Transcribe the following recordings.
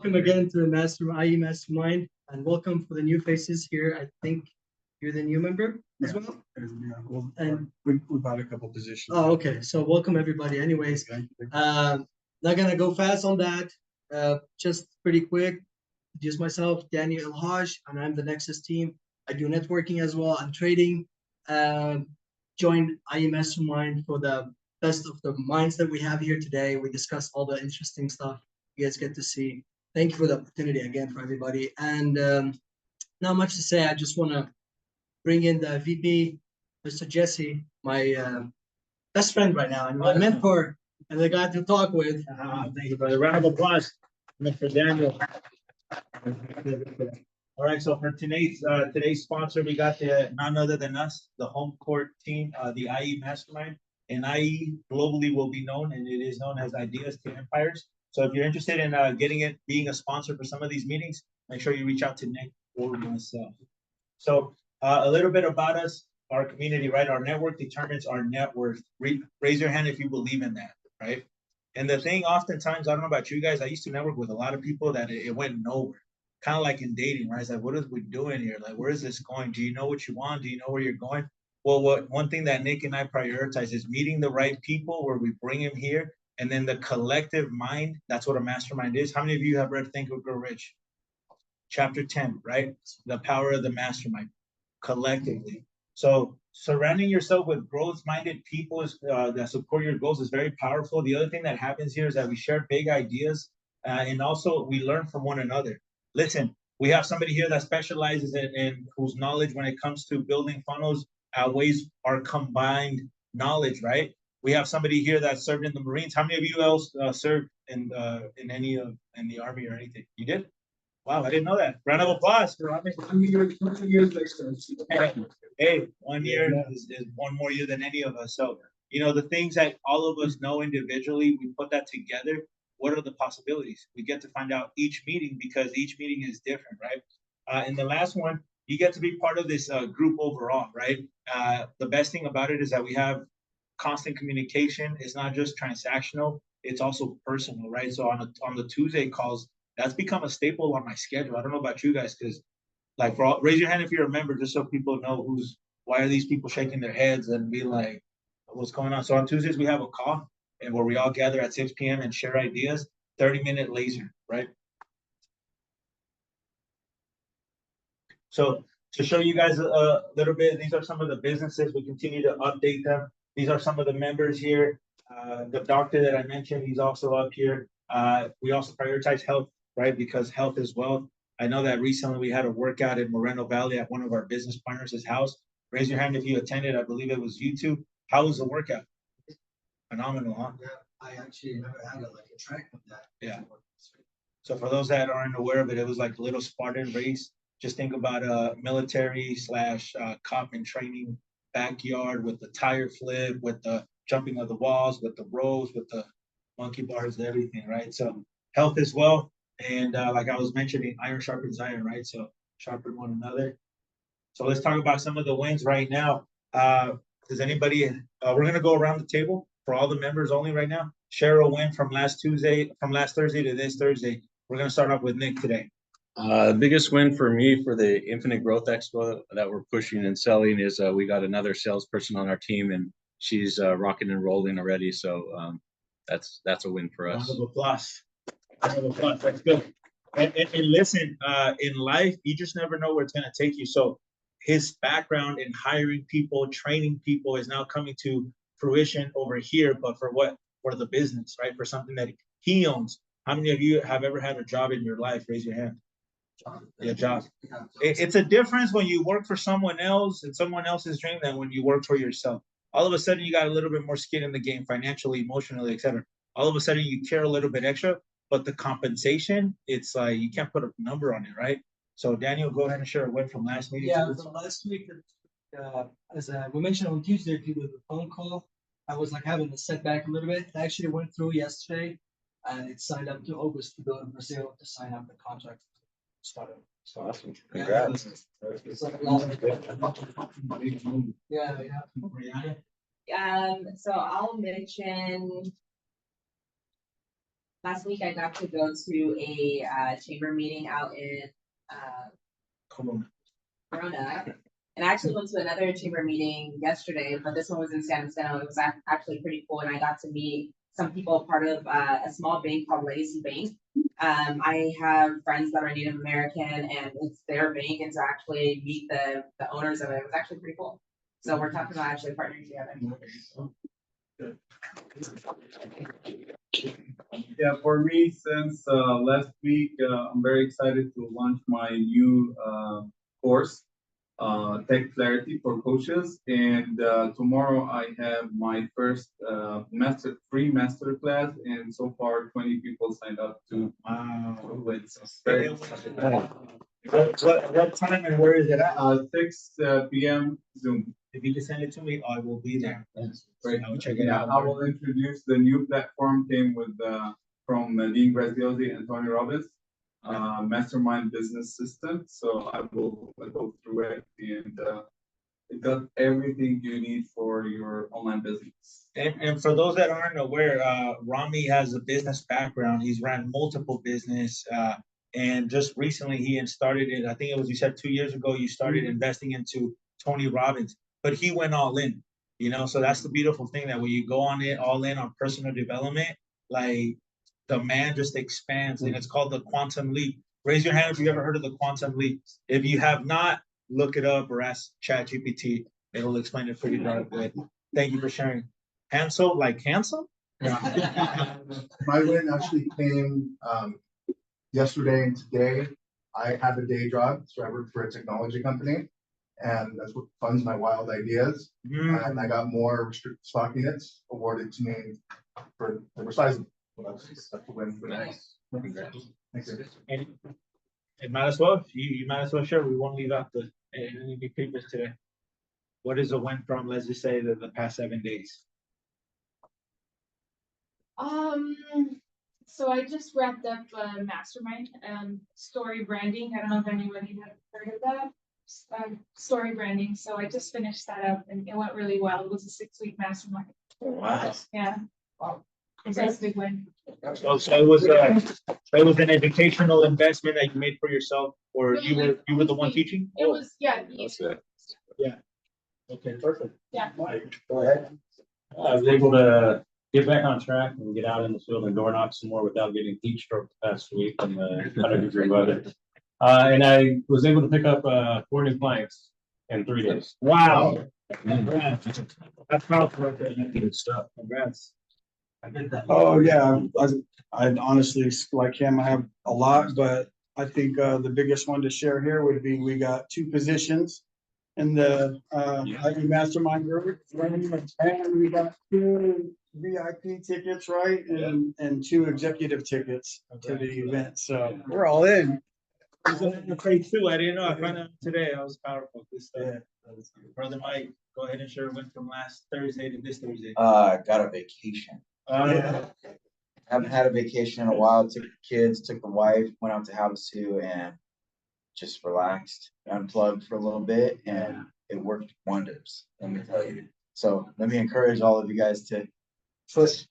Welcome again to the IE Mastermind, and welcome for the new faces here. I think you're the new member as well. Well, And we bought a couple positions. oh, okay. So welcome everybody. Anyways, not gonna go fast on that. Just pretty quick. Introduce myself, Daniel Elhaj, and I'm the Nexus team. I do networking as well and trading. Um, joined IE Mastermind for the best of the minds that we have here today. We discuss all the interesting stuff you guys get to see. Thank you for the opportunity again for everybody. And not much to say. I just want to bring in the VP, Mr. Jesse, my best friend right now, and my mentor, and the guy to talk with. Thank you, brother. Round of applause, Mr. Daniel. All right, so for today's sponsor, we got none other than us, the home court team, the IE Mastermind. And IE globally will be known, and it is known as Ideas to Empires. So if you're interested in being a sponsor for some of these meetings, make sure you reach out to Nick or myself. So a little bit about us, our community, right? Our network determines our net worth. Raise your hand if you believe in that, right? And the thing, oftentimes, I don't know about you guys, I used to network with a lot of people that it went nowhere. Kind of like in dating, right? It's like, what is we doing here? Like, where is this going? Do you know what you want? Do you know where you're going? Well, one thing that Nick and I prioritize is meeting the right people where we bring them here. And then the collective mind, that's what a mastermind is. How many of you have read Think and Grow Rich? Chapter 10, right? The power of the mastermind, collectively. So surrounding yourself with growth-minded people that support your goals is very powerful. The other thing that happens here is that we share big ideas, and also we learn from one another. Listen, we have somebody here that specializes in whose knowledge when it comes to building funnels outweighs our combined knowledge, right? We have somebody here that served in the Marines. How many of you else served in the Army or anything? You did? Wow, I didn't know that. Round of applause for Army. 2 years later. Hey, 1 year is one more year than any of us. So, the things that all of us know individually, we put that together. What are the possibilities? We get to find out each meeting because each meeting is different, right? And the last one, you get to be part of this group overall, right? The best thing about it is that we have constant communication. It's not just transactional, it's also personal, right? So on the Tuesday calls, that's become a staple on my schedule. I don't know about you guys, because raise your hand if you're a member, just so people know why are these people shaking their heads and be like, what's going on? So on Tuesdays we have a call and where we all gather at 6 p.m. and share ideas, 30-minute laser, right? So to show you guys a little bit, these are some of the businesses. We continue to update them. These are some of the members here. The doctor that I mentioned, he's also up here. We also prioritize health, right? Because health is wealth. I know that recently we had a workout in Moreno Valley at one of our business partners' house. Raise your hand if you attended. I believe it was you two. How was the workout? Phenomenal, huh? Yeah, I actually never had a track of that. Yeah. So for those that aren't aware of it, it was like a little Spartan race. Just think about a military / cop in training backyard with the tire flip, with the jumping of the walls, with the ropes, with the monkey bars, and everything, right? So health as well. And like I was mentioning, iron sharpens iron, right? So sharpen one another. So let's talk about some of the wins right now. Does anybody, we're going to go around the table for all the members only right now. Share a win from last Thursday to this Thursday. We're going to start off with Nick today. The biggest win for me for the Infinite Growth Expo that we're pushing and selling is we got another salesperson on our team, and she's rocking and rolling already. So that's a win for us. Round of applause. That's good. And listen, in life, you just never know where it's going to take you. So his background in hiring people, training people is now coming to fruition over here, but for what? For the business, right? For something that he owns. How many of you have ever had a job in your life? Raise your hand. Yeah, job. It's a difference when you work for someone else and someone else's dream than when you work for yourself. All of a sudden, you got a little bit more skin in the game, financially, emotionally, etc. All of a sudden, you care a little bit extra, but the compensation, it's like you can't put a number on it, right? So, Daniel, go ahead and share a win from last meeting. Yeah, from last week, as we mentioned on Tuesday, if you did the phone call, I was having a setback a little bit. It actually went through yesterday, and it signed up to August to go to Brazil to sign up the contract. Started. Awesome. Congrats. Yeah. So I'll mention Last week I got to go to a chamber meeting out in Corona. And I actually went to another chamber meeting yesterday, but this one was in San Antonio. It was actually pretty cool, and I got to meet some people part of a small bank called Legacy Bank. I have friends that are Native American, and it's their bank, and to actually meet the owners of it was actually pretty cool. So we're talking about actually partnering together. Yeah, for me, since last week, I'm very excited to launch my new course, Tech Clarity for Coaches. And tomorrow I have my first free master class, and so far 20 people signed up to it. So very excited. What time and where is it at? 6 p.m. Zoom. If you can send it to me, I will be there. Great. I will check it Yeah, out. I will introduce the new platform came with from Dean Graziosi and Tony Robbins, Mastermind Business System. So I will go through it, and it got everything you need for your online business. And for those that aren't aware, Rami has a business background. He's ran multiple business, and just recently he started it. I think it was, you said 2 years ago, you started investing into Tony Robbins, but he went all in, so that's the beautiful thing, that when you go on it all in on personal development, like the man just expands, and it's called the quantum leap. Raise your hand if you ever heard of the quantum leap. If you have not, look it up or ask ChatGPT. It'll explain it pretty darn good. Thank you for sharing. Hansel, like handsome? My win actually came yesterday and today. I have a day job, so I work for a technology company, and that's what funds my wild ideas. And I got more restricted stock units awarded to me for resizing. So that's a win for me. Thank you. And it might as well. You might as well share. We won't leave out any big papers today. What is a win from, let's just say, the past 7 days? So I just wrapped up Mastermind story branding. I don't know if anybody has heard of that. Story branding. So I just finished that up, and it went really well. It was a 6-week mastermind. Wow. Yeah. Wow. That's a big win. So it was an educational investment that you made for yourself, or you were the one teaching? It was, yeah. Yeah. Okay, perfect. Yeah. Go ahead. I was able to get back on track and get out in the field and door knock some more without getting heat stroke the past week in the 100-degree weather. And I was able to pick up 4 new clients in 3 days. Wow. Congrats. That's powerful right there. Good stuff. Congrats. I did that. Oh, yeah, I honestly, like him, I have a lot, but I think the biggest one to share here would be, we got 2 positions in the IE Mastermind group, and we got 2 VIP tickets, right? And 2 executive tickets to the event, so we're all in. He's in phase 2. I didn't know. I found out today. That was powerful. Good stuff. Yeah. Brother Mike, go ahead and share a win from last Thursday to this Thursday. Got a vacation. Haven't had a vacation in a while. Took the kids, took the wife, went out to Havasu, and just relaxed, unplugged for a little bit, and it worked wonders. Let me tell you. So let me encourage all of you guys to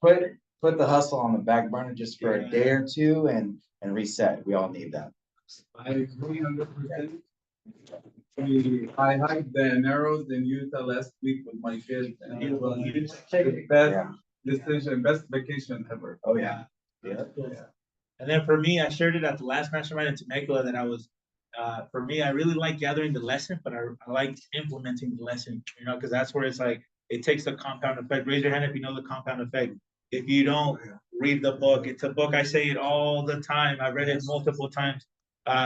put the hustle on the back burner just for a day or 2 and reset. We all need that. I agree 100%. I hiked the Narrows in Utah last week with my kids, and it was the best decision, best vacation ever. Oh yeah. Yeah. And then for me, I shared it at the last mastermind in Temecula that I was, for me, I really like gathering the lesson, but I like implementing the lesson, because that's where it's like, it takes the compound effect. Raise your hand if you know the compound effect. If you don't, read the book. It's a book. I say it all the time. I've read it multiple times.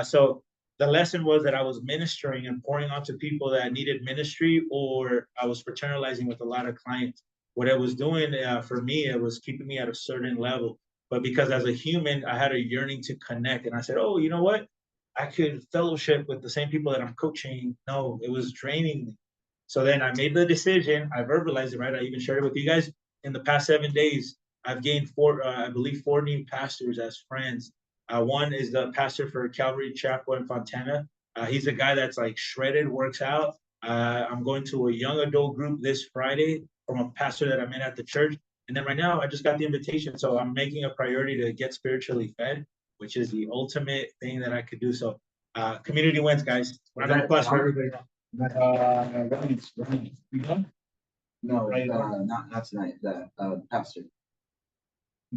So the lesson was that I was ministering and pouring onto people that needed ministry, or I was fraternalizing with a lot of clients. What it was doing for me, it was keeping me at a certain level. But because as a human, I had a yearning to connect. And I said, oh, you know what? I could fellowship with the same people that I'm coaching. No, it was draining me. So then I made the decision. I verbalized it, right? I even shared it with you guys. In the past 7 days, I've gained 4 new pastors as friends. One is the pastor for Calvary Chapel in Fontana. He's a guy that's like shredded, works out. I'm going to a young adult group this Friday from a pastor that I met at the church. And then right now, I just got the invitation, so I'm making a priority to get spiritually fed, which is the ultimate thing that I could do. So, community wins, guys. Round of applause for everybody. You done? No, Right. not tonight, Pastor,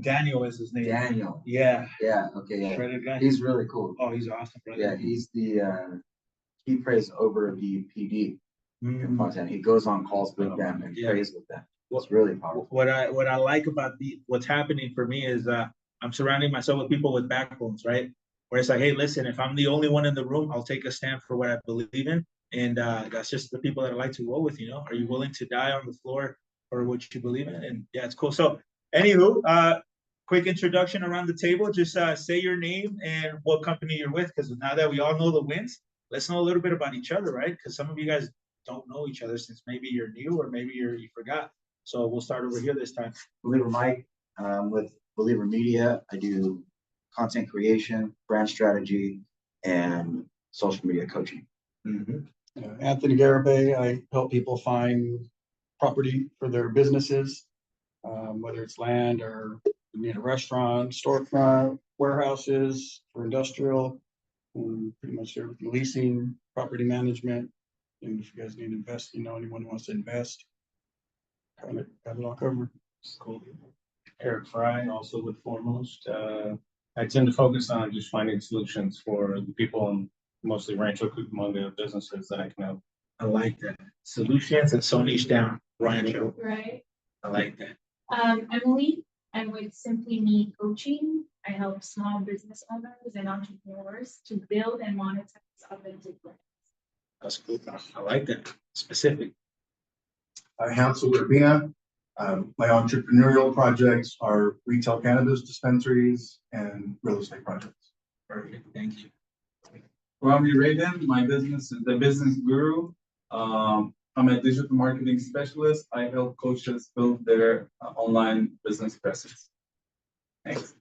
Daniel is his name. Daniel, Yeah, yeah, okay, yeah, shredded guy. he's really cool. Oh, he's awesome, brother. Yeah, he's he prays over the PD in Mm. Fontana. He goes on calls with them and Yeah. prays with them. It's really powerful. What I like about what's happening for me is I'm surrounding myself with people with backbones, right? Where it's like, hey, listen, if I'm the only one in the room, I'll take a stand for what I believe in, and that's just the people that I like to roll with. You know, are you willing to die on the floor for what you believe in? And yeah, it's cool. So, anywho, quick introduction around the table. Just say your name and what company you're with, because now that we all know the wins, let's know a little bit about each other, right? Because some of you guys don't know each other since maybe you're new or maybe you forgot. So we'll start over here this time. Believer Mike, with Believer Media, I do content creation, brand strategy, and social media coaching. Anthony Garibay, I help people find property for their businesses, whether it's land or you need a restaurant, storefront, warehouses for industrial, pretty much everything, leasing, property management. And if you guys need to invest, anyone who wants to invest, got it all covered. Cool. Eric Fry, also with Foremost. I tend to focus on just finding solutions for the people in mostly Rancho Cucamonga businesses that I can help. I like that. Solutions and so niche down. Rancho. Right. I like that. Emily, I'm with Simply Me Coaching. I help small business owners and entrepreneurs to build and monetize authentic brands. That's cool. I like that. Specific. Hansel Urbina. My entrepreneurial projects are retail cannabis dispensaries and real estate projects. Perfect. Thank you. Romney Raiden, my business is the Business Guru. I'm a digital marketing specialist. I help coaches build their online business presence. Thanks.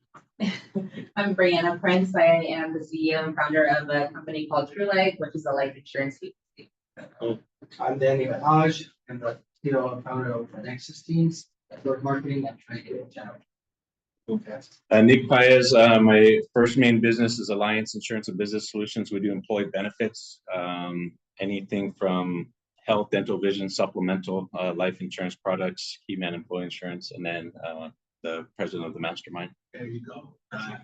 I'm Brianna Prince. I am the CEO and founder of a company called True Life, which is a life insurance agency. I'm Daniel Haj. I'm the CEO and founder of Nexus Teams, network marketing and training in general. Nick Paez, my first main business is Alliance Insurance and Business Solutions. We do employee benefits, anything from health, dental, vision, supplemental, life insurance products, Keyman employee insurance, and then the president of the mastermind. There you go. I'm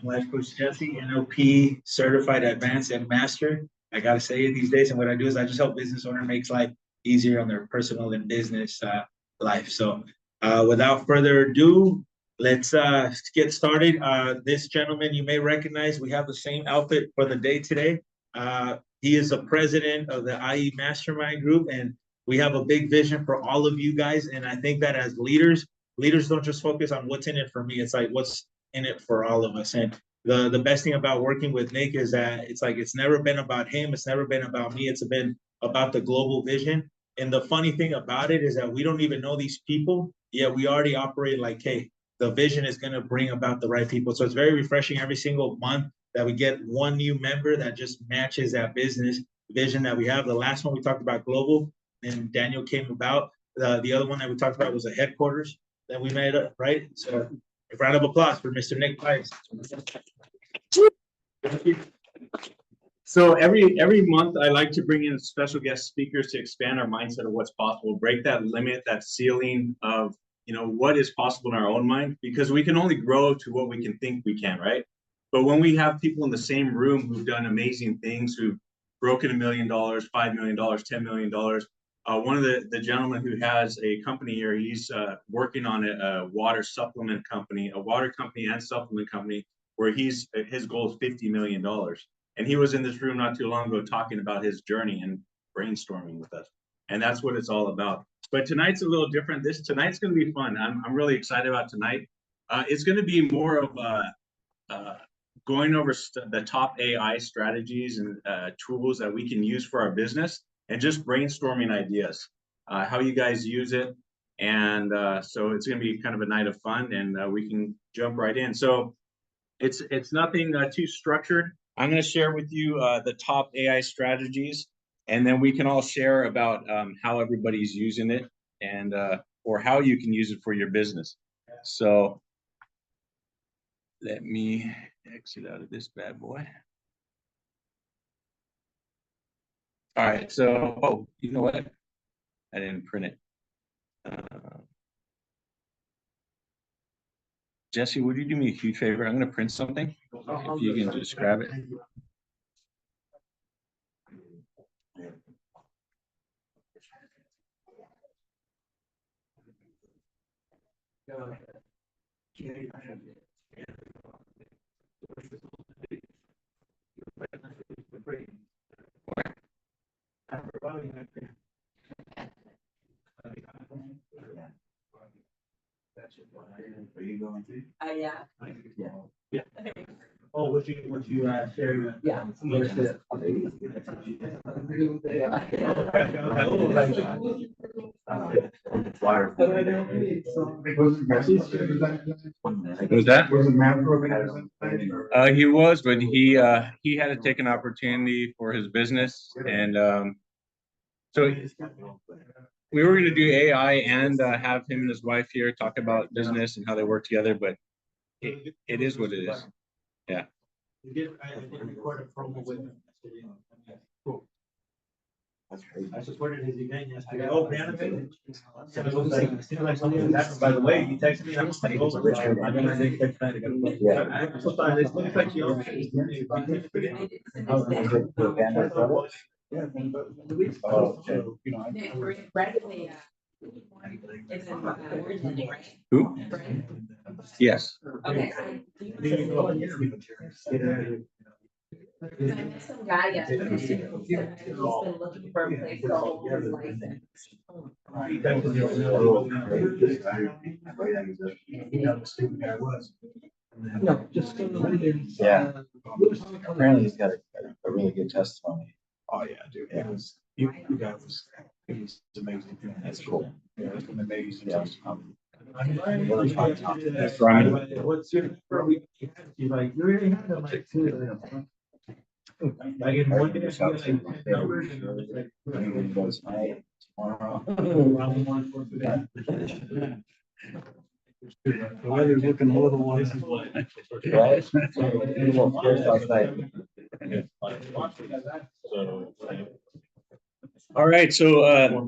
Life Coach Jesse, NLP certified advanced and master. I gotta say it these days, and what I do is I just help business owner makes life easier on their personal and business life. So without further ado, let's get started. This gentleman you may recognize, we have the same outfit for the day today. He is the president of the IE Mastermind group, and we have a big vision for all of you guys. And I think that as leaders don't just focus on what's in it for me. It's like what's in it for all of us. And the best thing about working with Nick is that it's like it's never been about him. It's never been about me. It's been about the global vision. And the funny thing about it is that we don't even know these people, yet we already operate like, hey, the vision is going to bring about the right people. So it's very refreshing every single month that we get one new member that just matches that business vision that we have. The last one we talked about global, and Daniel came about. The other one that we talked about was the headquarters that we made up, right? So a round of applause for Mr. Nick Price. So every month I like to bring in special guest speakers to expand our mindset of what's possible, break that limit, that ceiling of what is possible in our own mind, because we can only grow to what we can think we can, right? But when we have people in the same room who've done amazing things, who've broken $1 million, $5 million, $10 million, one of the gentlemen who has a company here, he's working on a water supplement company, a water company and supplement company, where his goal is $50 million. And he was in this room not too long ago talking about his journey and brainstorming with us. And that's what it's all about. But tonight's a little different. Tonight's going to be fun. I'm really excited about tonight. It's going to be more of going over the top AI strategies and tools that we can use for our business, and just brainstorming ideas, how you guys use it. And so it's going to be kind of a night of fun, and we can jump right in. So it's nothing too structured. I'm going to share with you the top AI strategies, and then we can all share about how everybody's using it. And or how you can use it for your business. So let me exit out of this bad boy. All right, so, oh, you know what? I didn't print it. Jesse, would you do me a huge favor? I'm gonna print something. If you can just grab it. Are you going to? Yeah. Yeah. Oh, what you share? Yeah. Was that? Was it Manfred? He was, but he had to take an opportunity for his business, and so we were going to do AI and have him and his wife here talk about business and how they work together, but it is what it is. Yeah. I did record a promo with him yesterday. Cool. That's crazy. I supported his event yesterday. Oh, Brianna made it. So it was like, it seemed like something was happening. By the way, he texted me and I was like, oh, I didn't text that. Yeah. I also thought it looks like you also. Oh, okay. So, you know, Who? Yes. Okay. I met some guy yesterday. He's been looking for a place to hold his license. no, just. Yeah. Apparently he's got a really good testimony. Oh, yeah, dude. Yeah. It was amazing. That's cool. Yeah, it's an amazing Yeah. testimony. That's right. What's your, he's like, you already had them like two. Like in one day, I feel like 10 numbers and it was like. He goes tonight, tomorrow. Round one for today. The weather's looking a little worse. Right? A little fierce outside. All right, so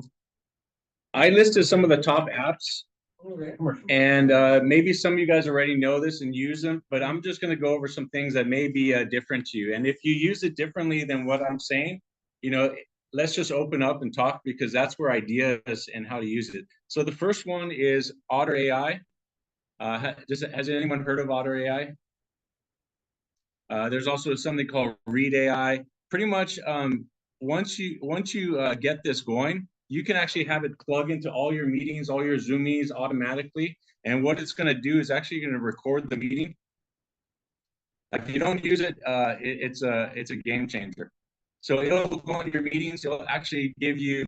I listed some of the top apps, and maybe some of you guys already know this and use them, but I'm just going to go over some things that may be different to you. And if you use it differently than what I'm saying, you know, let's just open up and talk, because that's where ideas and how to use it. So the first one is Otter.ai. Has anyone heard of Otter.ai? There's also something called Read AI. Pretty much, once you get this going, you can actually have it plug into all your meetings, all your Zoom meetings automatically. And what it's going to do is actually going to record the meeting. If you don't use it, it's a game changer. So it'll go into your meetings. It'll actually give you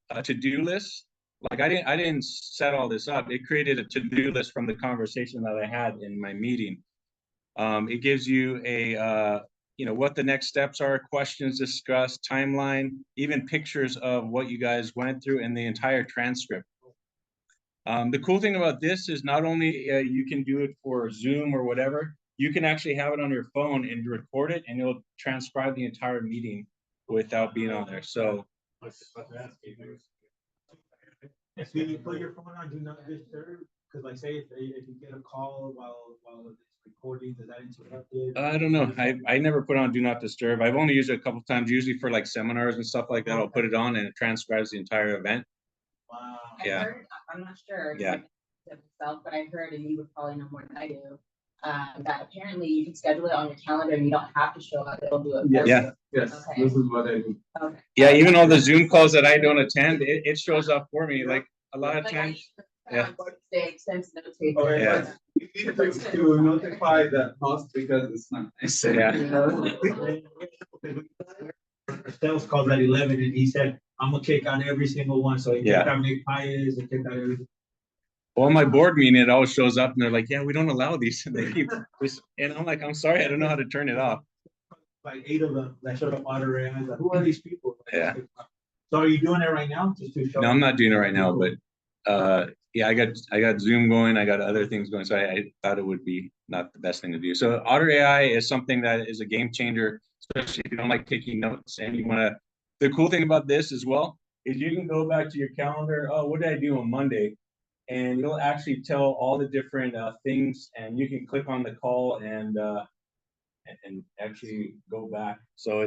a to-do list. Like I didn't set all this up. It created a to-do list from the conversation that I had in my meeting. It gives you a you know, what the next steps are, questions discussed, timeline, even pictures of what you guys went through, and the entire transcript. The cool thing about this is not only you can do it for Zoom or whatever, you can actually have it on your phone and record it, and it'll transcribe the entire meeting without being on there. So So you put your phone on do not disturb, because like say if you get a call while it's recording, does that interrupt it? I don't know. I never put on do not disturb. I've only used it a couple of times, usually for like seminars and stuff like that. I'll put it on and it transcribes the entire event. Wow. I heard, I'm not sure. Yeah. Myself, but I heard, and you would probably know more than I do, that apparently you can schedule it on your calendar and you don't have to show up. It'll do it. Yes. Yeah. Yes, Okay. this is what I do. Okay. Yeah, even all the Zoom calls that I don't attend, it shows up for me. Like a lot of Like, times. I Yeah. Stay expense note taker. Okay, Yeah. but you need to notify the host because it's not nice. Yeah. Sales calls at 11 and he said, I'm gonna kick out every single one. So he Yeah. kicked out Nick Pius and kicked out everything. Well, my board meeting, it always shows up and they're like, yeah, we don't allow these. And they keep just, and I'm like, I'm sorry, I don't know how to turn it off. Like 8 of them that showed up Otter.ai. I was like, who are these people? Yeah. So are you doing it right now? Just to show? No, I'm not doing it right now, but yeah, I got Zoom going, I got other things going, so I thought it would be not the best thing to do. So Otter.ai is something that is a game changer, especially if you don't like taking notes and you want to. The cool thing about this as well is you can go back to your calendar. Oh, what did I do on Monday? And you'll actually tell all the different things, and you can click on the call and actually go back. So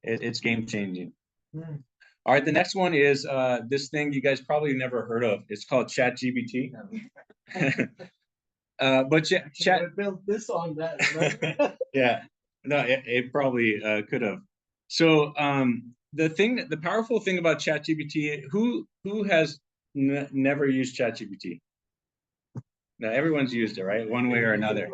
it's game changing. All right, the next one is this thing you guys probably never heard of. It's called ChatGPT. But Chat built this on that. yeah, no, it probably could have. So the powerful thing about ChatGPT, who has never used ChatGPT? Now everyone's used it, right? One way or another.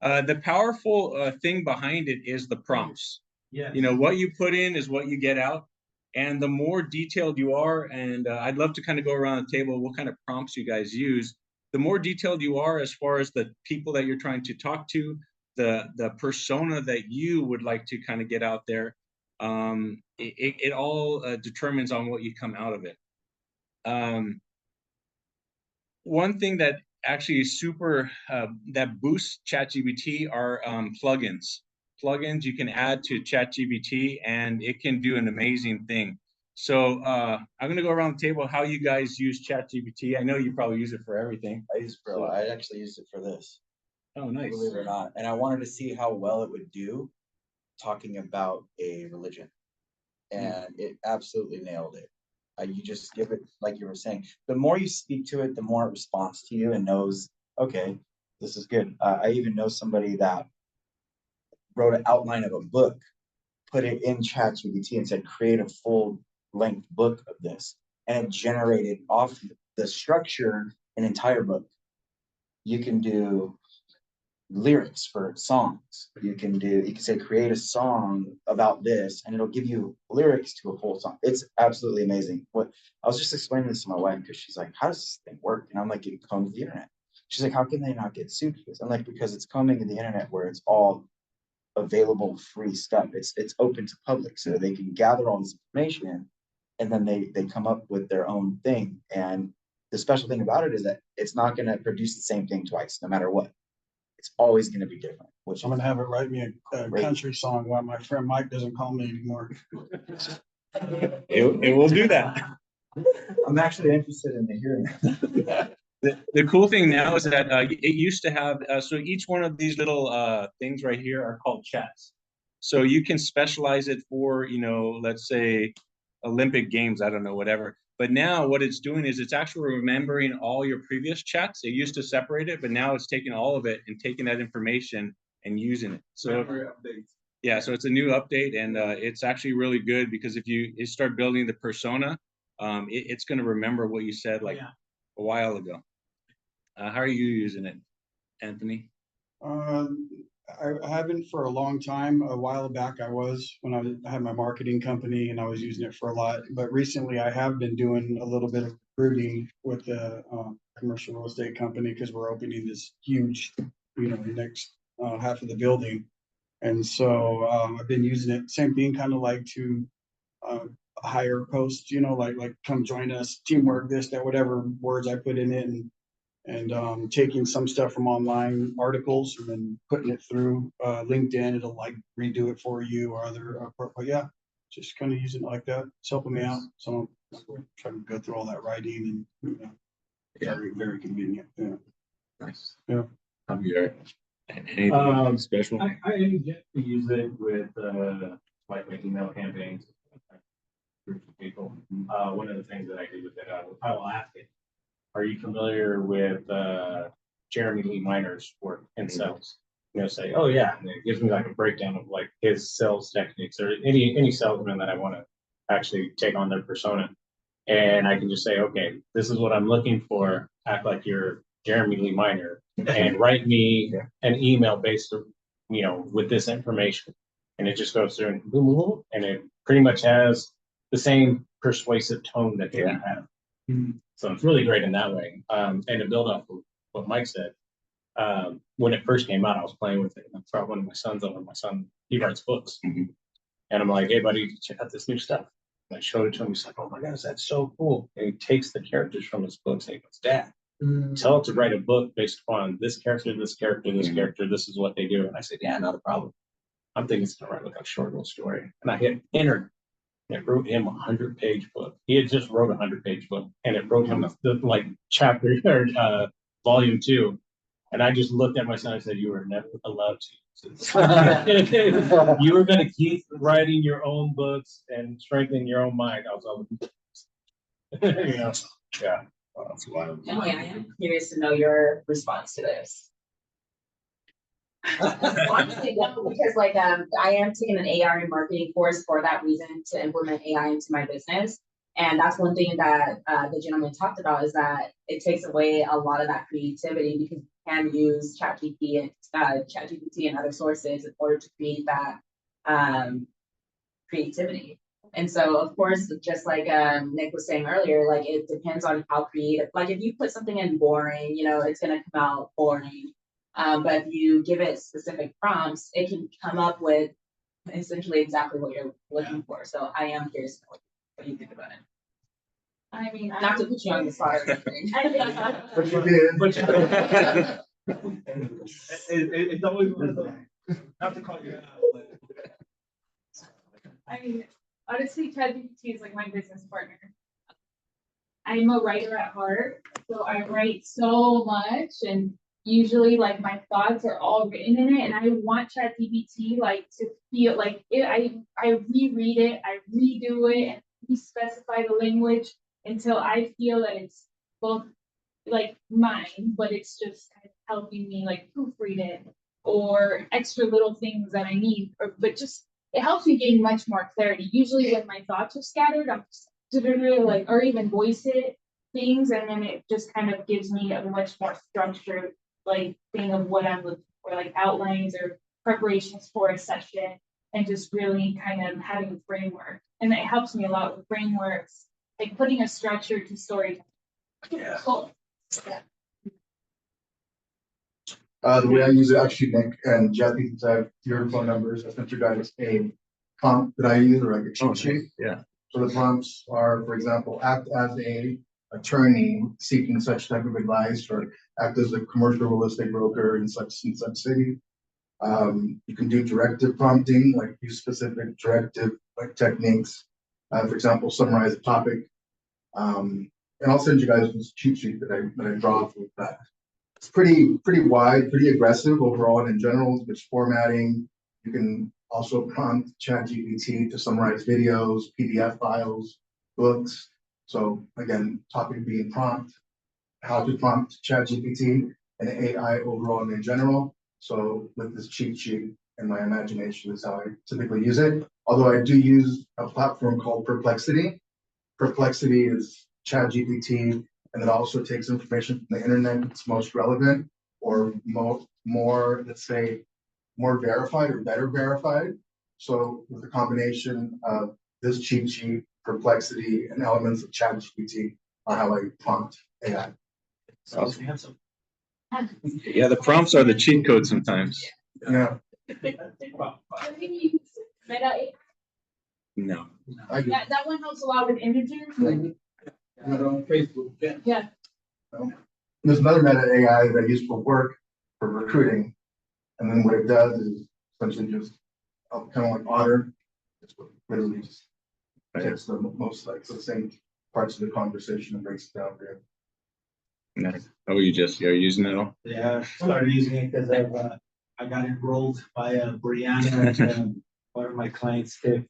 The powerful thing behind it is the prompts. Yeah. You know, what you put in is what you get out. And the more detailed you are, and I'd love to kind of go around the table, what kind of prompts you guys use. The more detailed you are as far as the people that you're trying to talk to, the persona that you would like to kind of get out there, it all determines on what you come out of it. One thing that actually is super, that boosts ChatGPT are plugins. Plugins you can add to ChatGPT and it can do an amazing thing. So I'm gonna go around the table how you guys use ChatGPT. I know you probably use it for everything. I use it for a lot. I actually used it for this, Oh, nice. believe it or not. And I wanted to see how well it would do talking about a religion. And it absolutely nailed it. You just give it, like you were saying, the more you speak to it, the more it responds to you and knows, okay, this is good. I even know somebody that wrote an outline of a book, put it in ChatGPT and said, create a full length book of this. And it generated off the structure an entire book. You can do lyrics for songs. You can say, create a song about this, and it'll give you lyrics to a whole song. It's absolutely amazing. What I was just explaining this to my wife because she's like, how does this thing work? And I'm like, it combs the internet. She's like, how can they not get sued for this? I'm like, because it's combing the internet where it's all available free stuff. It's open to public, so they can gather all this information and then they come up with their own thing. And the special thing about it is that it's not going to produce the same thing twice, no matter what. It's always going to be different. Which I'm gonna have it write me a Great. country song while my friend Mike doesn't call me anymore. It will do that. I'm actually interested in hearing that. The cool thing now is that it used to have, so each one of these little things right here are called chats. So you can specialize it for, you know, let's say Olympic Games, I don't know, whatever. But now what it's doing is it's actually remembering all your previous chats. It used to separate it, but now it's taking all of it and taking that information and using it. So yeah, so it's a new update and it's actually really good because if you start building the persona, it's going to remember what you said like a while ago. How are you using it, Anthony? I haven't for a long time. A while back I was, when I had my marketing company and I was using it for a lot. But recently I have been doing a little bit of recruiting with the commercial real estate company because we're opening this huge, you know, the next half of the building. And so I've been using it, same thing, kind of like to hire posts, you know, like come join us, teamwork, this, that, whatever words I put in it, and taking some stuff from online articles and then putting it through LinkedIn. It'll like redo it for you or other, but yeah, just kind of using it like that. It's helping me out. So I'm trying to go through all that writing and, you know, very, very convenient. Yeah. Nice. Yeah. Javier, anything special? I get to use it with like my email campaigns, groups of people. One of the things that I do with it, I will ask it, are you familiar with Jeremy Lee Miner's work in sales? You know, say, oh yeah, and it gives me like a breakdown of like his sales techniques or any salesman that I want to actually take on their persona. And I can just say, okay, this is what I'm looking for. Act like you're Jeremy Lee Miner and write me an email based, you know, with this information. And it just goes through and boom, boom, and it pretty much has the same persuasive tone that they have. So it's really great in that way. And to build off of what Mike said, when it first came out, I was playing with it. And I brought one of my sons over. My son, he writes books. And I'm like, hey, buddy, check out this new stuff. I showed it to him. He's like, "Oh my gosh, that's so cool!" And he takes the characters from his books and he goes, "Dad, tell it to write a book based upon this character, this character, this character. This is what they do." And I said, "Yeah, not a problem. I'm thinking it's gonna write like a short little story." And I hit enter. It wrote him a 100-page book. He had just wrote a 100-page book, and it wrote him like chapter or volume 2. And I just looked at my son and said, "You are never allowed to use this. You are going to keep writing your own books and strengthening your own mind." I was all, you know, yeah. That's wild. Emily, I am curious to know your response to this. Honestly, no, because like I am taking an AI marketing course for that reason, to implement AI into my business. And that's one thing that the gentleman talked about, is that it takes away a lot of that creativity, because you can use ChatGPT and other sources in order to create that creativity. And so, of course, just like Nick was saying earlier, like it depends on how creative. Like if you put something in boring, you know, it's going to come out boring. But if you give it specific prompts, it can come up with essentially exactly what you're looking for. So I am curious to know what you think about it. I mean, Not to put you on the spot or anything. But you did. It's always one of those, not to call you out, but. I mean, honestly, ChatGPT is like my business partner. I'm a writer at heart, so I write so much, and usually like my thoughts are all written in it, and I want ChatGPT like to feel like it. I reread it, I redo it, and re-specify the language until I feel that it's both like mine, but it's just kind of helping me like proofread it, or extra little things that I need, but just it helps me gain much more clarity. Usually when my thoughts are scattered, I'm just like, or even voice it things, and then it just kind of gives me a much more structured like thing of what I'm looking for, like outlines or preparations for a session, and just really kind of having a framework. And it helps me a lot with frameworks, like putting a structure to storytelling. Yeah. Cool. The way I use it, actually, Nick and Jeffy, since I have your phone numbers, I sent you guys a prompt that I use, or like a cheat sheet. Yeah. So the prompts are, for example, act as a attorney seeking such type of advice, or act as a commercial real estate broker in such city. You can do directive prompting, like use specific directive like techniques. For example, summarize a topic. And I'll send you guys this cheat sheet that I draw with that. It's pretty wide, pretty aggressive overall and in general. There's formatting. You can also prompt ChatGPT to summarize videos, PDF files, books. So again, topic being prompt, how to prompt ChatGPT and AI overall and in general. So with this cheat sheet and my imagination is how I typically use it. Although I do use a platform called Perplexity. Perplexity is ChatGPT, and it also takes information from the internet that's most relevant, or more, let's say, more verified or better verified. So with the combination of this cheat sheet, Perplexity, and elements of ChatGPT are how I prompt AI. Sounds handsome. Yeah, the prompts are the cheat code sometimes. Yeah, No. I do. That one helps a lot with images. Mhm. On Facebook, yeah. Yeah. There's another meta AI that I use for work, for recruiting. And then what it does is essentially just kind of like Otter. It's what literally just takes the most like the same parts of the conversation and breaks it down for you. Nice. Oh, you're using it all? Yeah, I started using it because I got enrolled by Brianna, one of my clients, Tip.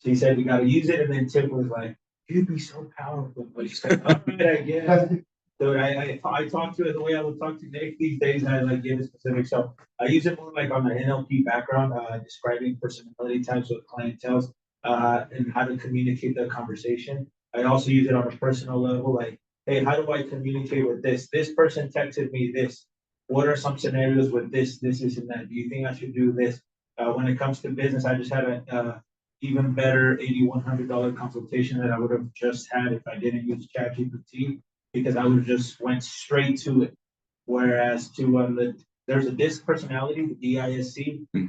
She said, "You got to use it," and then Tip was like, "You'd be so powerful." But she's like, "All right, I guess." So I talk to it the way I would talk to Nick these days. I like give it specific. So I use it more like on the NLP background, describing personality types with clientele, and how to communicate the conversation. I also use it on a personal level, like, hey, how do I communicate with this? This person texted me this. What are some scenarios with this, and that? Do you think I should do this? When it comes to business, I just had a even better $8,100 consultation that I would have just had if I didn't use ChatGPT, because I would have just went straight to it. Whereas there's a DISC personality, the DISC.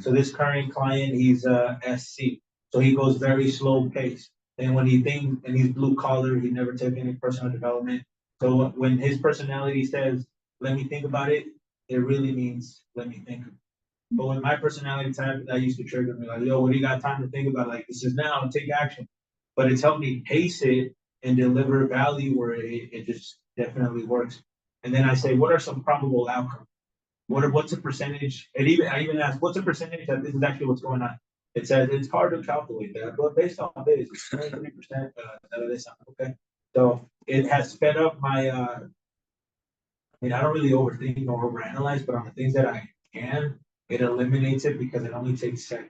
So this current client, he's SC. So he goes very slow pace. And when he thinks, and he's blue collar, he never took any personal development. So when his personality says, let me think about it, it really means, let me think. But with my personality type, that used to trigger me like, yo, what do you got time to think about? Like, this is now, take action. But it's helped me pace it and deliver value where it just definitely works. And then I say, what are some probable outcomes? What's a percentage? And I even ask, what's a percentage that this is actually what's going on? It says it's hard to calculate that, but based on this, it's 23%. Okay. So it has sped up my. I mean, I don't really overthink or overanalyze, but on the things that I can, it eliminates it because it only takes seconds.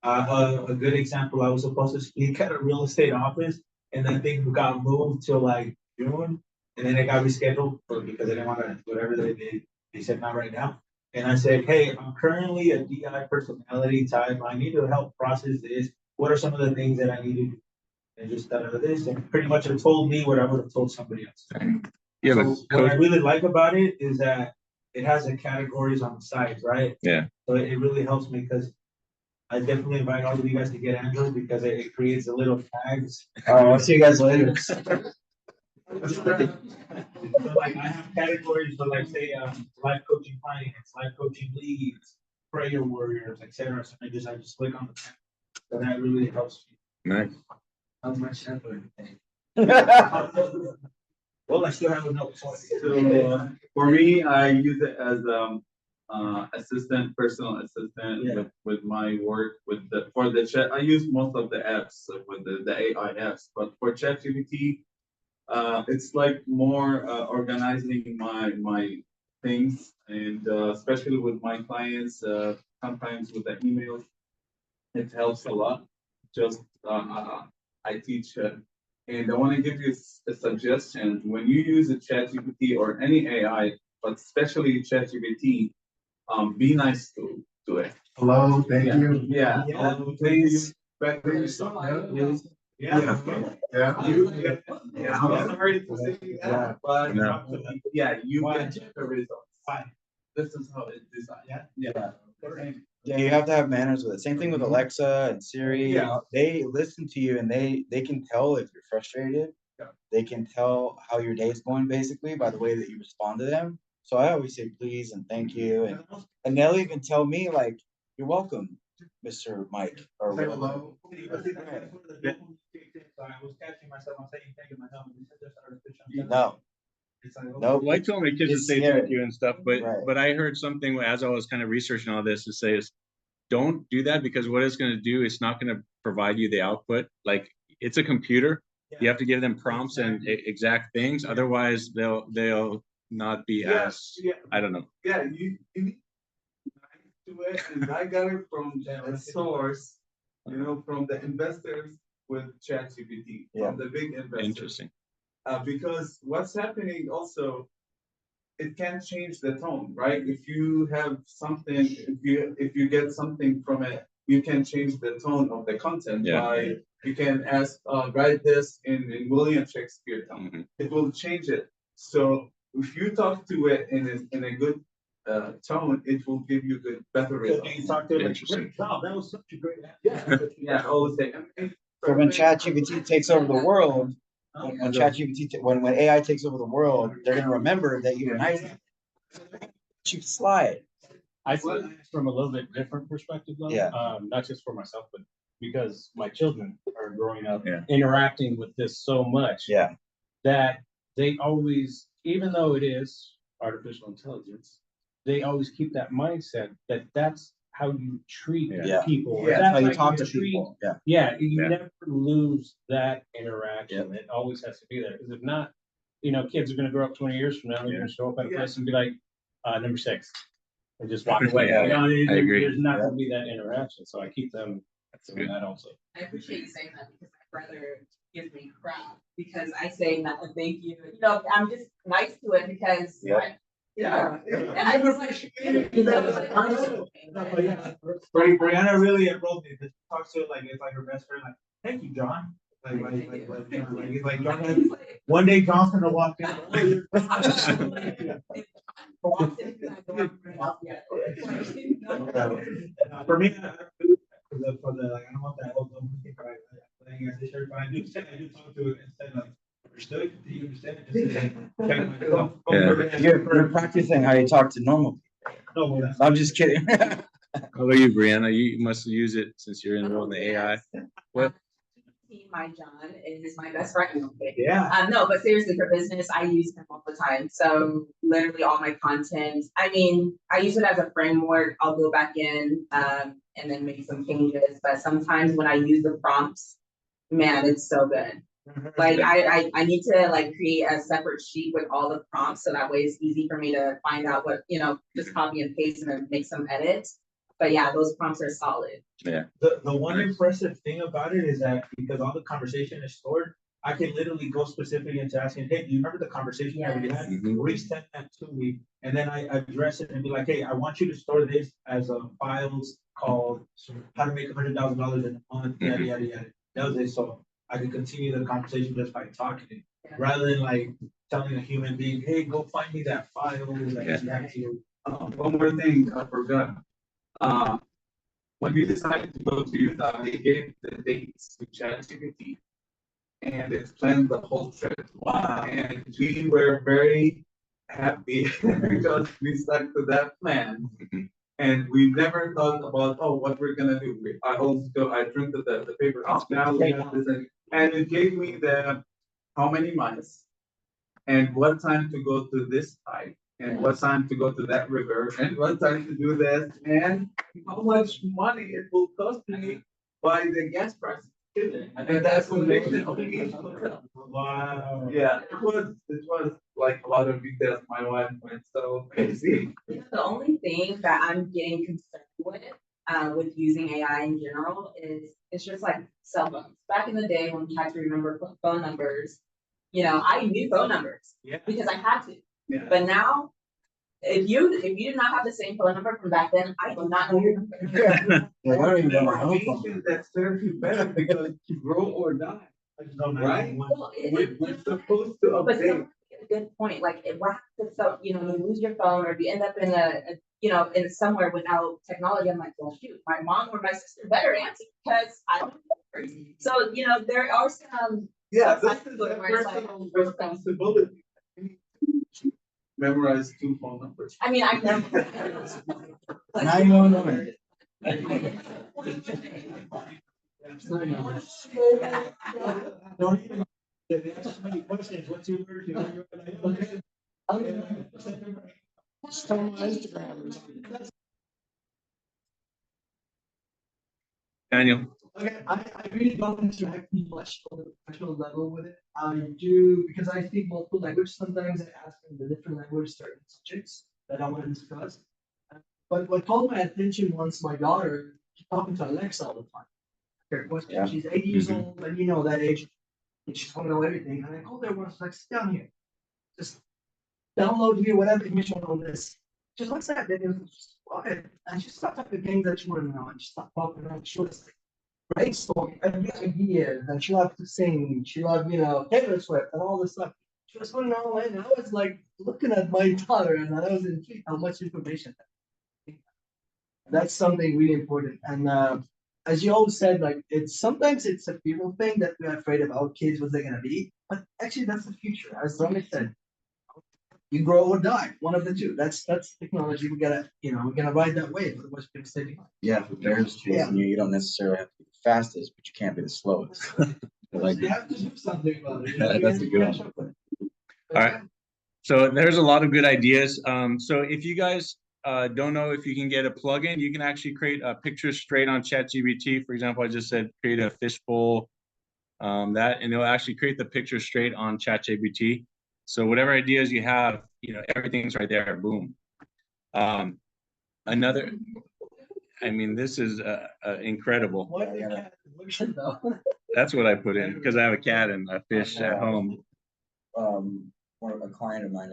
A good example, I was supposed to speak at a real estate office, and that thing got moved till like June, and then it got rescheduled because they didn't want to whatever they said not right now. And I said, hey, I'm currently a DI personality type. I need to help process this. What are some of the things that I need to do? And just this, and pretty much it told me what I would have told somebody else. Yeah, So but what I really like about it is that it has the categories on the sides, right? Yeah. So it really helps me because I definitely invite all of you guys to get Android because it creates the little tags. All right, I'll see you guys later. So like I have categories for like say life coaching clients, life coaching leads, prayer warriors, etc. So I just click on the tab. So that really helps me. nice. How's my shampoo? Well, I still have a note. So for me, I use it as assistant, personal assistant Yeah. with my work for the chat. I use most of the apps with the AI apps, but for ChatGPT, it's like more organizing my things, and especially with my clients, sometimes with the emails, it helps a lot. Just I teach. And I want to give you a suggestion. When you use a ChatGPT or any AI, but especially ChatGPT, be nice to it. Hello, thank you. Yeah. Please. Yeah. Yeah. I'm sorry to say that, but No. yeah, you can check the results. Fine. This is how it's designed. Yeah. Yeah, you have to have manners with it. Same thing with Alexa and Siri. Yeah. They listen to you and they can tell if you're frustrated. Yeah. They can tell how your day is going basically by the way that you respond to them. So I always say please and thank you, and they'll even tell me like, "You're welcome, Mr. Mike," or Say whatever. hello. So I was catching myself on saying thank you myself. No, It's like, oh, no. Well, I told my kids to It's say scary. thank you and stuff, but Right. I heard something as I was kind of researching all this to say is don't do that because what it's going to do, it's not going to provide you the output. Like it's a computer. You have to give them prompts and exact things. Otherwise, they'll not be as I don't know. Yeah, you need to it, and I got it from a source, from the investors with ChatGPT, Yeah. from the big investors. Interesting. Because what's happening also, it can change the tone, right? If you have something, if you get something from it, you can change the tone of the content by you can ask, write this in William Shakespeare tone. Mm-hmm. It will change it. So if you talk to it in a good tone, it will give you better results. You talk to it like, Interesting. great job, that was such a great. Yeah, always say. So when ChatGPT takes over the world, when ChatGPT, when AI takes over the world, they're gonna remember that you were nice. You slide. I see it from a little bit different perspective though. Yeah. Not just for myself, but because my children are growing up Yeah. interacting with this so much. Yeah. That they always, even though it is artificial intelligence, they always keep that mindset that that's how you treat Yeah. people. Yeah, That's how you talk to people. Yeah. Yeah, you Yeah. never lose that interaction. It always has to be there. Because if not, kids are gonna grow up 20 years from now, they're gonna show up at a place and be like, number 6. And just walk away. Yeah, I agree. There's not gonna be that interaction. So I keep them doing good. that also. I appreciate you saying that because my brother gives me crap because I say not a thank you. I'm just nice to it because Yeah. And I was like, Brianna really enrolled me. She talks to it like it's like her best friend. Like, thank you, John. It's like John. One day John's gonna walk in. For me, like, I don't want that whole double thing, but I this shirt, but I do talk to it and say like, understood, do you understand? Just say, check myself. Yeah. You're practicing how you talk to normal. No, well, that's- I'm just kidding. How about you, Brianna? You must use it since you're enrolled in the AI. What? My John is my best friend. Yeah. No, but seriously, for business, I use him all the time. So literally all my content, I mean, I use it as a framework. I'll go back in and then make some changes. But sometimes when I use the prompts, man, it's so good. Like I need to like create a separate sheet with all the prompts so that way it's easy for me to find out what, just copy and paste and then make some edits. But yeah, those prompts are solid. Yeah. The one impressive thing about it is that because all the conversation is stored, I can literally go specifically into asking, hey, do you remember the conversation that we had? Mhm. Resend that to me, and then I address it and be like, hey, I want you to store this as a files called how to make $100,000 in a month, yada yada yada. That was it. So I can continue the conversation just by talking, rather than like telling a human being, hey, go find me that file that you have to. One more thing I forgot. When we decided to go to Utah, they gave the dates to ChatGPT and explained the whole trip. Wow. And we were very happy because we stuck to that plan. And we never thought about, what we're gonna do. I printed the paper. Now we have this, and it gave me how many miles and what time to go to this site and what time to go to that river and what time to do this and how much money it will cost me by the gas price. And that's what makes it okay. Wow. Yeah, it was like a lot of details. My wife went so crazy. The only thing that I'm getting concerned with using AI in general is it's just like cell phones. Back in the day when we had to remember phone numbers, I knew phone numbers because I had to. Yeah. But now, if you do not have the same phone number from back then, I do not know your number. I don't even know my own phone. Information that serves you better because you grow or die. Right? Well, We're supposed to But update. some a good point. Like if what happens, so you lose your phone or if you end up in in somewhere without technology, I'm like, well, shoot, my mom or my sister better answer because I don't know. So there are some. Yeah, some this is times a where it's like, personal responsibility. Memorize 2 phone numbers. I mean, I never. 911. Don't even. There's so many questions. What's your version? Daniel. Okay, I really don't interact much on the professional level with it. I do because I speak multiple languages. Sometimes I ask them the different language certain subjects that I want to discuss. But what caught my attention once my daughter, she's talking to Alexa all the time. Her question, Yeah. she's 8 years old, and that age, and she's want to know everything. And I called her once, like, sit down here. Just download me whatever information on this. Just what's that? Then it was just quiet. And she stopped talking things that she wanted to know. And she stopped talking around. She was brainstorming every idea. And she loved to sing. She loved, Taylor Swift and all this stuff. She was going on, and I was like looking at my daughter, and I was intrigued how much information. That's something really important. And as you all said, like sometimes it's a people thing that we're afraid of our kids, what they're gonna be. But actually, that's the future. As Rami said, you grow or die, one of the two. That's technology. We gotta, we're gonna ride that wave. Otherwise, we're gonna stay behind. Yeah, if a bear's chasing you, you don't necessarily have to be the fastest, but you can't be the slowest. Like, You have to do something about it. That's a good one. All right. So there's a lot of good ideas. So if you guys don't know if you can get a plugin, you can actually create a picture straight on ChatGPT. For example, I just said create a fishbowl, and it'll actually create the picture straight on ChatGPT. So whatever ideas you have, everything's right there. Boom. This is incredible. What the cat version though? That's what I put in because I have a cat and a fish at home. A client of mine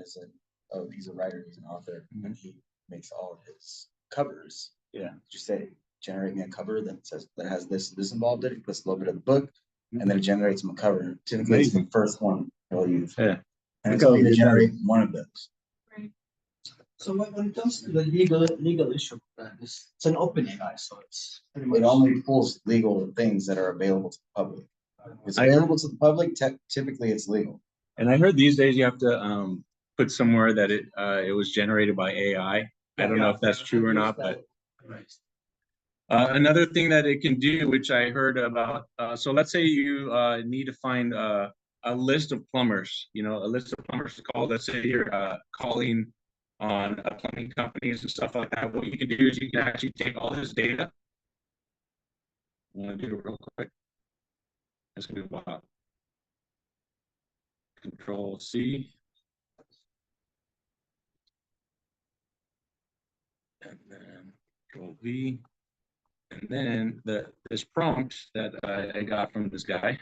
he's a writer, he's an author, and he makes all of his covers. Yeah. Just say, generate me a cover that has this involved in it, puts a little bit of the book, and then it generates him a cover. Typically, it's the first one he'll use. Yeah. And it's only to generate one of those. So when it comes to the legal issue, it's an open AI, so it's pretty much. It only pulls legal things that are available to the public. If it's available to the public, typically it's legal. And I heard these days you have to put somewhere that it was generated by AI. I don't know if that's true or not, but another thing that it can do, which I heard about, so let's say you need to find a list of plumbers, a list of plumbers to call. Let's say you're calling on plumbing companies and stuff like that. What you can do is you can actually take all this data. I'm going to do it real quick. It's going to be wild. Control C. And then Control V. And then this prompt that I got from this guy.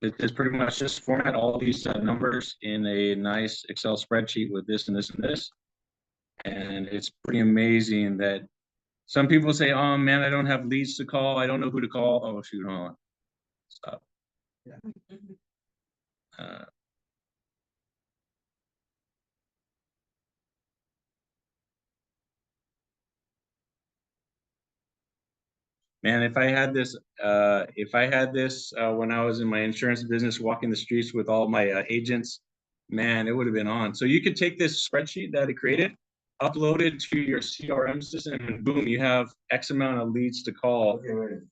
It's pretty much just format all these numbers in a nice Excel spreadsheet with this and this and this. And it's pretty amazing that some people say, oh man, I don't have leads to call. I don't know who to call. Oh, shoot, hold on. Stop. Man, if I had this when I was in my insurance business, walking the streets with all my agents, man, it would have been on. So you could take this spreadsheet that it created, upload it to your CRM system, and boom, you have X amount of leads to call. Okay, wait.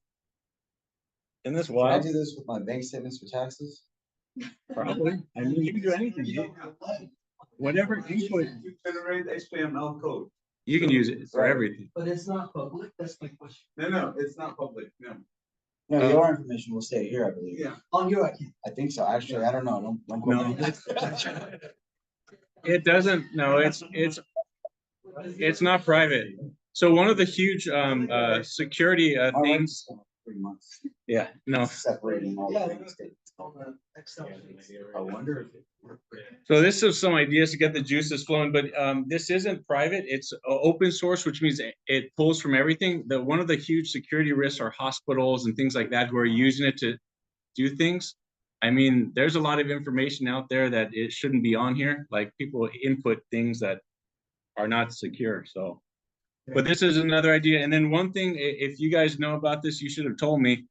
Isn't this Can wild? I do this with my bank statements for taxes? Probably. I mean, you can do anything. Whatever input, You generate HTML code. you can use it for everything. But it's not public, that's my question. No, it's not public, no. No, your information will stay here, I believe. Yeah. On your account. I think so. Actually, I don't know. Don't go No. back. It doesn't. No, it's not private. So one of the huge security things. 3 months. Yeah. No. Separating all the bank statements. I wonder if it worked. So this is some ideas to get the juices flowing, but this isn't private. It's open source, which means it pulls from everything. One of the huge security risks are hospitals and things like that who are using it to do things. I mean, there's a lot of information out there that it shouldn't be on here. Like people input things that are not secure. So, but this is another idea. And then one thing, if you guys know about this, you should have told me.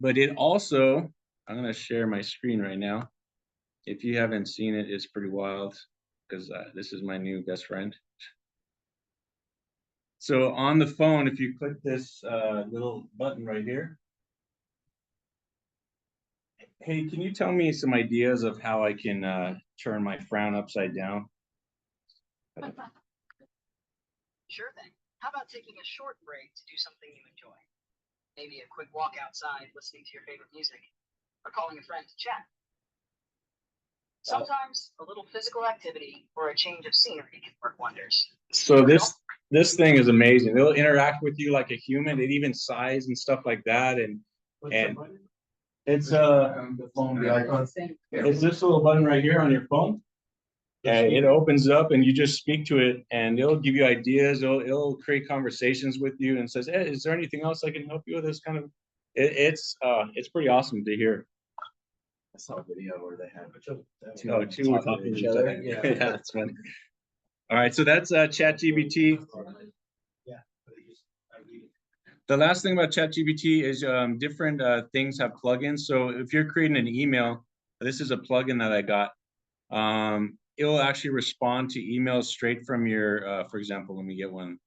But it also, I'm gonna share my screen right now. If you haven't seen it, it's pretty wild because this is my new best friend. So on the phone, if you click this little button right here. Hey, can you tell me some ideas of how I can turn my frown upside down? Sure thing. How about taking a short break to do something you enjoy? Maybe a quick walk outside, listening to your favorite music, or calling a friend to chat. Sometimes a little physical activity or a change of scenery can work wonders. So this thing is amazing. It'll interact with you like a human. It even sighs and stuff like that. And it's The phone, the icon. it's this little button right here on your phone. Yeah, it opens up and you just speak to it and it'll give you ideas. It'll create conversations with you and says, hey, is there anything else I can help you with? This kind of it's pretty awesome to hear. I saw a video where they had Two were talking to each other. Yeah, that's funny. All right, so that's ChatGPT. The last thing about ChatGPT is different things have plugins. So if you're creating an email, this is a plugin that I got. It will actually respond to emails straight from your, for example, let me get one.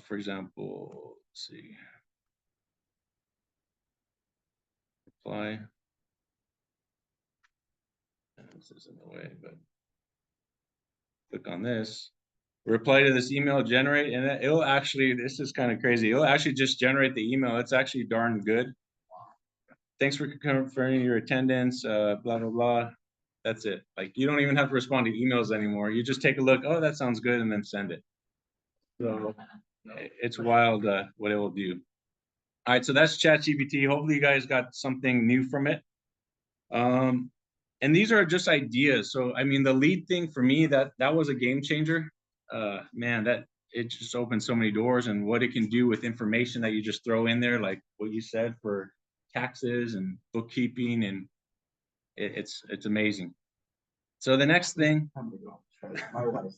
For example, let's see. Reply. This is in the way, but click on this. Reply to this email, generate, and it'll actually, this is kind of crazy. It'll actually just generate the email. It's actually darn good. Thanks for confirming your attendance, blah, blah, blah. That's it. Like you don't even have to respond to emails anymore. You just take a look. Oh, that sounds good. And then send it. So it's wild what it will do. All right. So that's ChatGPT. Hopefully you guys got something new from it. And these are just ideas. So, I mean, the lead thing for me, that was a game changer. Man, it just opened so many doors and what it can do with information that you just throw in there, like what you said for taxes and bookkeeping and It's amazing. So the next thing, My wife,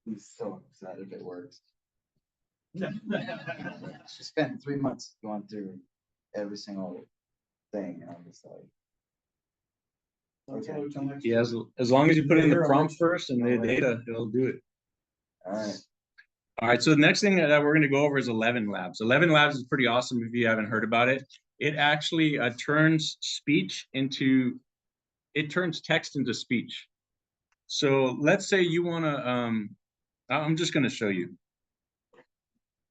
he's so upset if it works. She spent 3 months going through every single thing, and I'm just like. Okay, yeah, as long as you put in the prompt first and the data, it'll do it. all right. All right, so the next thing that we're going to go over is 11 Labs. 11 Labs is pretty awesome if you haven't heard about it. It actually turns text into speech. So let's say you want to, I'm just going to show you.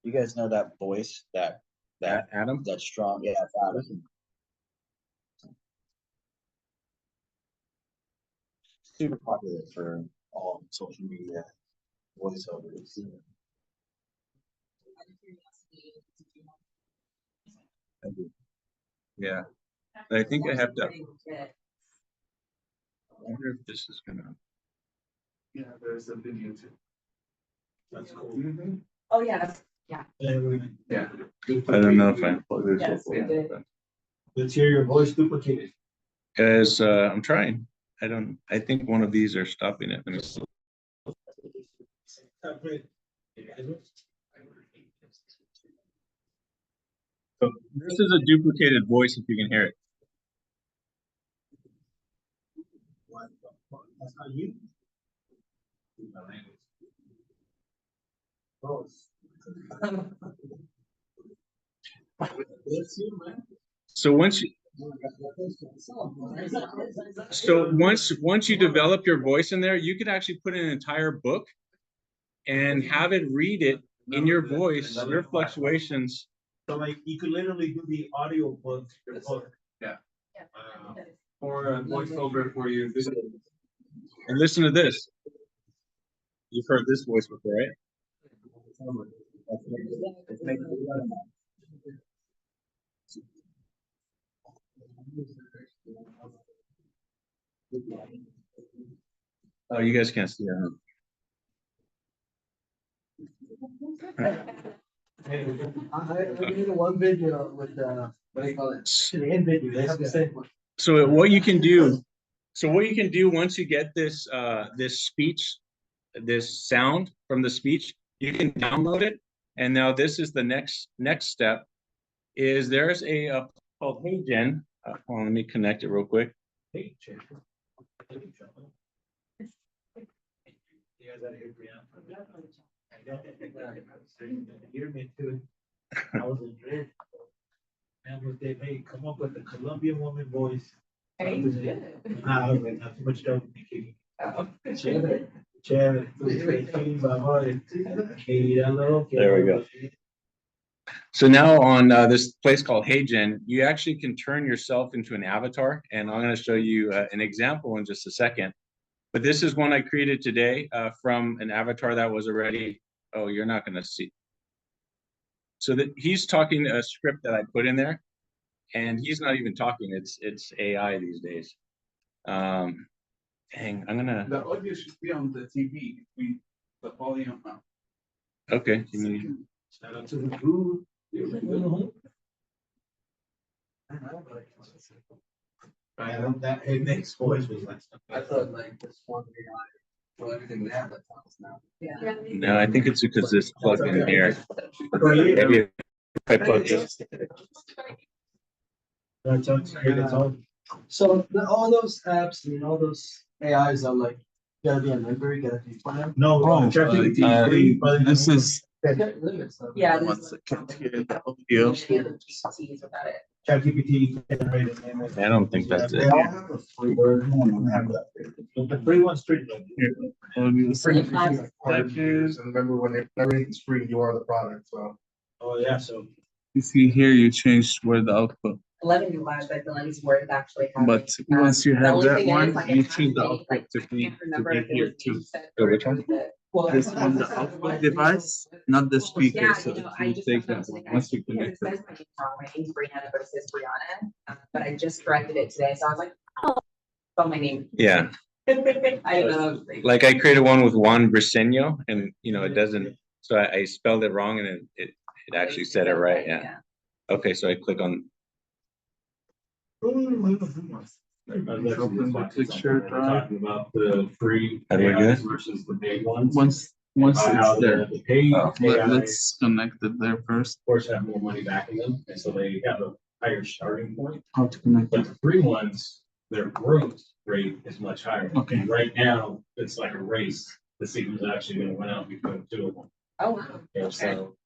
You guys know that voice, that Adam? that strong, yeah, that's Adam. Super popular for all social media voiceovers. Yeah, I think I have to. I wonder if this is gonna. Yeah, there's a video too. That's cool. Oh, yeah, yeah. Yeah. I don't know if I plug this. Yes, we did. Let's hear your voice duplicated. Guys, I'm trying. I think one of these are stopping it. Let me see. So this is a duplicated voice if you can hear it. That's not you. So once you develop your voice in there, you could actually put in an entire book and have it read it in your voice, your fluctuations. So like you could literally do the audio book, your book. Yeah. Or a voiceover for your video. And listen to this. You've heard this voice before, right? Oh, you guys can't see that. I made one video with what do you call it? The end video. They have the same one. So what you can do once you get this this speech, this sound from the speech, you can download it. And now this is the next step. Is there's a called Hey Gen. Hold on, let me connect it real quick. Hey, Jen. You guys out here, Brianna? Hear me too. I was in dread. And was they, hey, come up with a Colombian woman voice. Hey, I was like, not too much trouble. Chévere. There we go. So now on this place called Hey Gen, you actually can turn yourself into an avatar, and I'm going to show you an example in just a second. But this is one I created today from an avatar that was already. Oh, you're not going to see. So that he's talking a script that I put in there, and he's not even talking. It's AI these days. Dang, I'm gonna. The audio should be on the TV. The volume. Okay, can you? Shout out to the food. That next voice was like. I thought like this one AI for everything we have that sounds now. Yeah. No, I think it's because this plugged in here. Maybe if I plug this. So all those apps and all those AIs are like, you gotta be a member, you gotta be plan. No, ChatGPT is free, but This is. Limits. Yeah. One second here, the audio. ChatGPT. I don't think that's They it. all have a free version and they have that. The free one's free. Free Packages, and remember when everything's free, you are the product, so. Oh, yeah, so. You see here, you changed where the output, 11 Labs, I feel like it's worth actually having. but once you The have only that thing is, one, like, you it has choose the to be, output like, to I be can't remember if it here was too. you said So or which one? Well, This on the output device, not the speaker, Yeah, so you know, if I you just take found that out one, today, once you because connect it it. says my name's wrong, my name's Brianna, but it says Brianna, but I just corrected it today, so I was like, oh, spell my name. Yeah, I don't know. like I created one with Juan Briseño, and it doesn't. So I spelled it wrong, and it actually said it right. Yeah. Okay, so I click on. Talking about the free How do I get it? AIs versus the paid ones. Once How it's there, the paid AIs, let's connect it there first. of course, have more money backing them, and so they have a higher starting point. How to connect But it? the free ones, their growth rate is much higher. Okay. And right now, it's like a race to see who's actually gonna win out between the two of them. Oh, wow. Yeah, so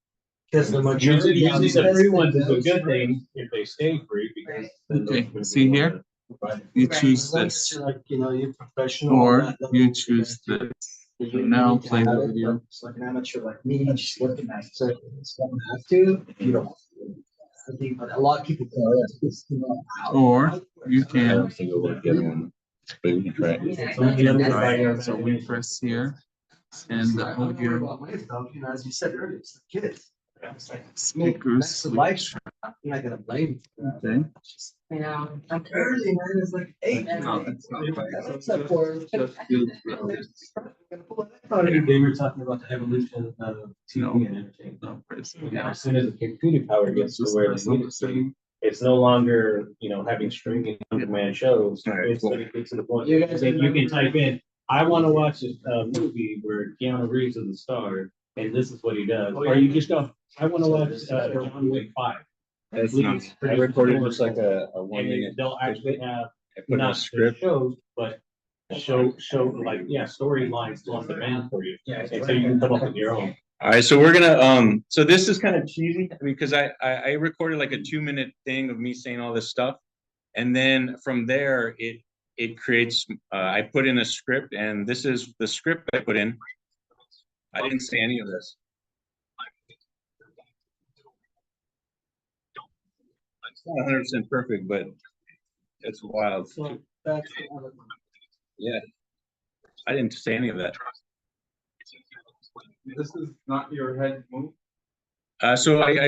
Because the majority. usually the free ones is a those- good thing if they stay free because. then those Okay, would see be here? more- Right. You Right, choose as long as this, you're like, you know, you're professional. or that level, you choose this. Now play the video. It's like an amateur like me, just looking at it, so it's don't have to, you don't. I think, but a lot of people. Or you I can, don't think it would get one, but we can try it. right, so we press here, and the audio You know, as you said earlier, it's the kids. It's like, that's speakers. the life. I'm not gonna blame. You. Okay. You know, I'm Early, man, it's like eight. No, that's not right. Except for. They were talking about the evolution of TV and entertainment. No, press. You know, as soon as the computing power gets to Just where press they on need the it to be, setting. it's no longer, you know, having streaming on demand shows. Alright, It's cool. gonna get to the point where you can type in, I wanna watch a movie where Keanu Reeves is the star, and this is what he does. Or you just go, I wanna watch John Wick 5. That's Please, nuts. I produce recorded the just like a 1 And minute. they'll actually have I put in a not the script. shows, but show like, yeah, storylines on demand for you. And so you can come up with your own. All right, so we're gonna so this is kind of cheesy because I recorded like a 2 minute thing of me saying all this stuff, and then from there it creates I put in a script, and this is the script I put in. I didn't say any of this. It's not 100% perfect, but it's wild. So that's. Yeah, I didn't say any of that. This is not your head move. So I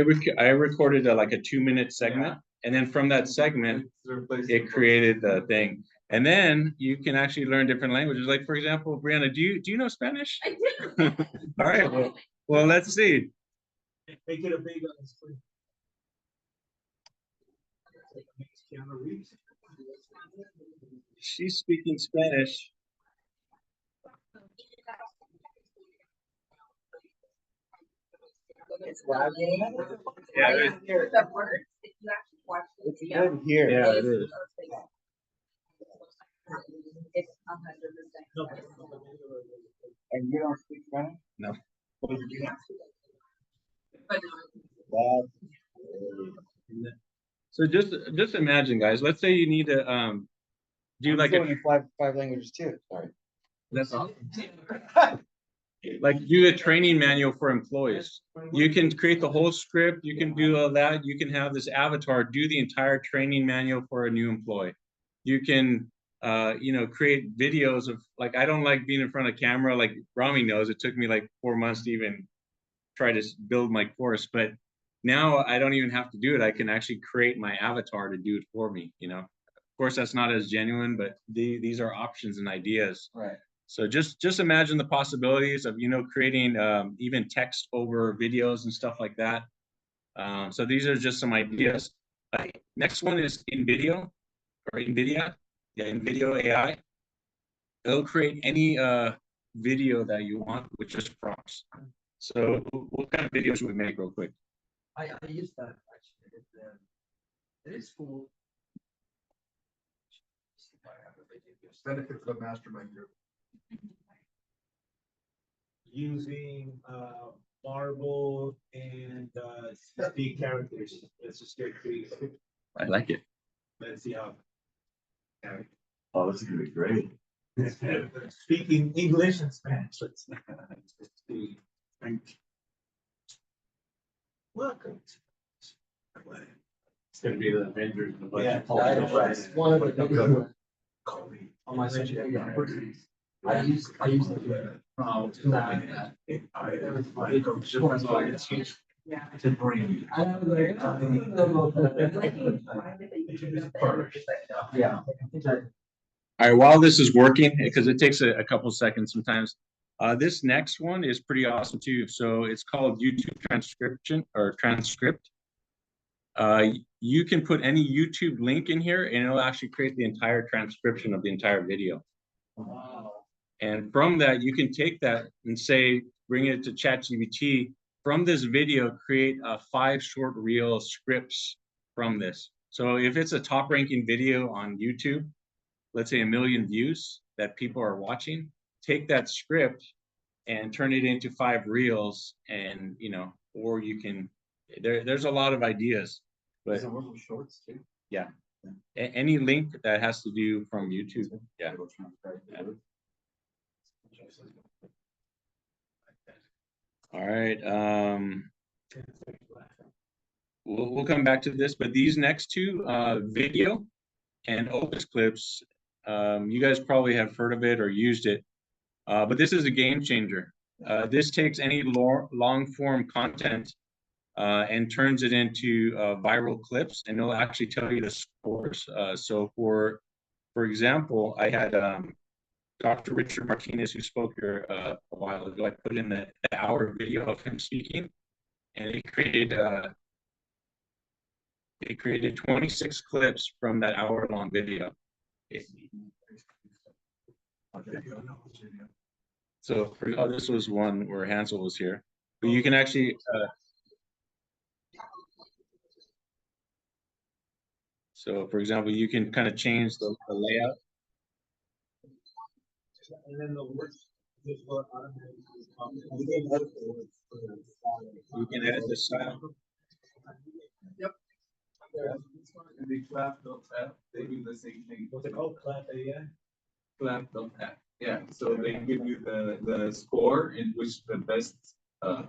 recorded like a 2 minute segment, and then from that segment, it created the thing. And then you can actually learn different languages. Like for example, Brianna, do you know Spanish? I do. All right. Well, let's see. Make it a big on the screen. She's speaking Spanish. Yeah, it is. The words, if you actually watch the video. here. Yeah, it is. It's 100%. And you don't speak Spanish? No. But So just imagine, guys. Let's say you need to do like a five languages too. Sorry. that's like do a training manual for employees. You can create the whole script. You can do all that. You can have this avatar do the entire training manual for a new employee. You can you know, create videos of like, I don't like being in front of camera. Like Rami knows, it took me like 4 months to even try to build my course, but now I don't even have to do it. I can actually create my avatar to do it for me. You know, of course that's not as genuine, but these are options and ideas. Right. So just imagine the possibilities of, you know, creating even text over videos and stuff like that. So these are just some ideas. Next one is InVideo or NVIDIA. Yeah, InVideo AI. It'll create any video that you want with just prompts. So what kind of videos should we make real quick? I use that actually. It is cool. Benefit for the mastermind group. Using Marvel and the characters. Let's just get creative. I like it. Let's see how. Oh, this is gonna be great. Speaking English and Spanish. Let's see. Welcome. It's gonna be the Avengers. and the Yeah. budget. One of the videos on my social media. I use it. Yeah. To bring. I was like, I don't know about that. Yeah. All right, while this is working, because it takes a couple seconds sometimes, this next one is pretty awesome too. So it's called YouTube transcription or transcript. You can put any YouTube link in here and it'll actually create the entire transcription of the entire video. And from that, you can take that and say, bring it to ChatGPT. From this video, create 5 short reel scripts from this. So if it's a top ranking video on YouTube, let's say 1 million views that people are watching, take that script and turn it into 5 reels, and or you can, there's a lot of ideas. But shorts too? yeah, any link that has to do from YouTube. Yeah. All right. We'll come back to this, but these next two, video and Opus clips, you guys probably have heard of it or used it, but this is a game changer. This takes any long form content and turns it into viral clips, and it'll actually tell you the scores. So for example, I had Dr. Richard Martinez, who spoke here a while ago. I put in the hour video of him speaking, and it created 26 clips from that hour-long video. So this was one where Hansel was here, but you can actually so for example, you can kind of change the layout. And then the words just go automatically. You can edit the style. Yep. And the clap.app, they do the same thing. What's it called? Clap AI? Clap.app, yeah, so they give you the score in which the best, and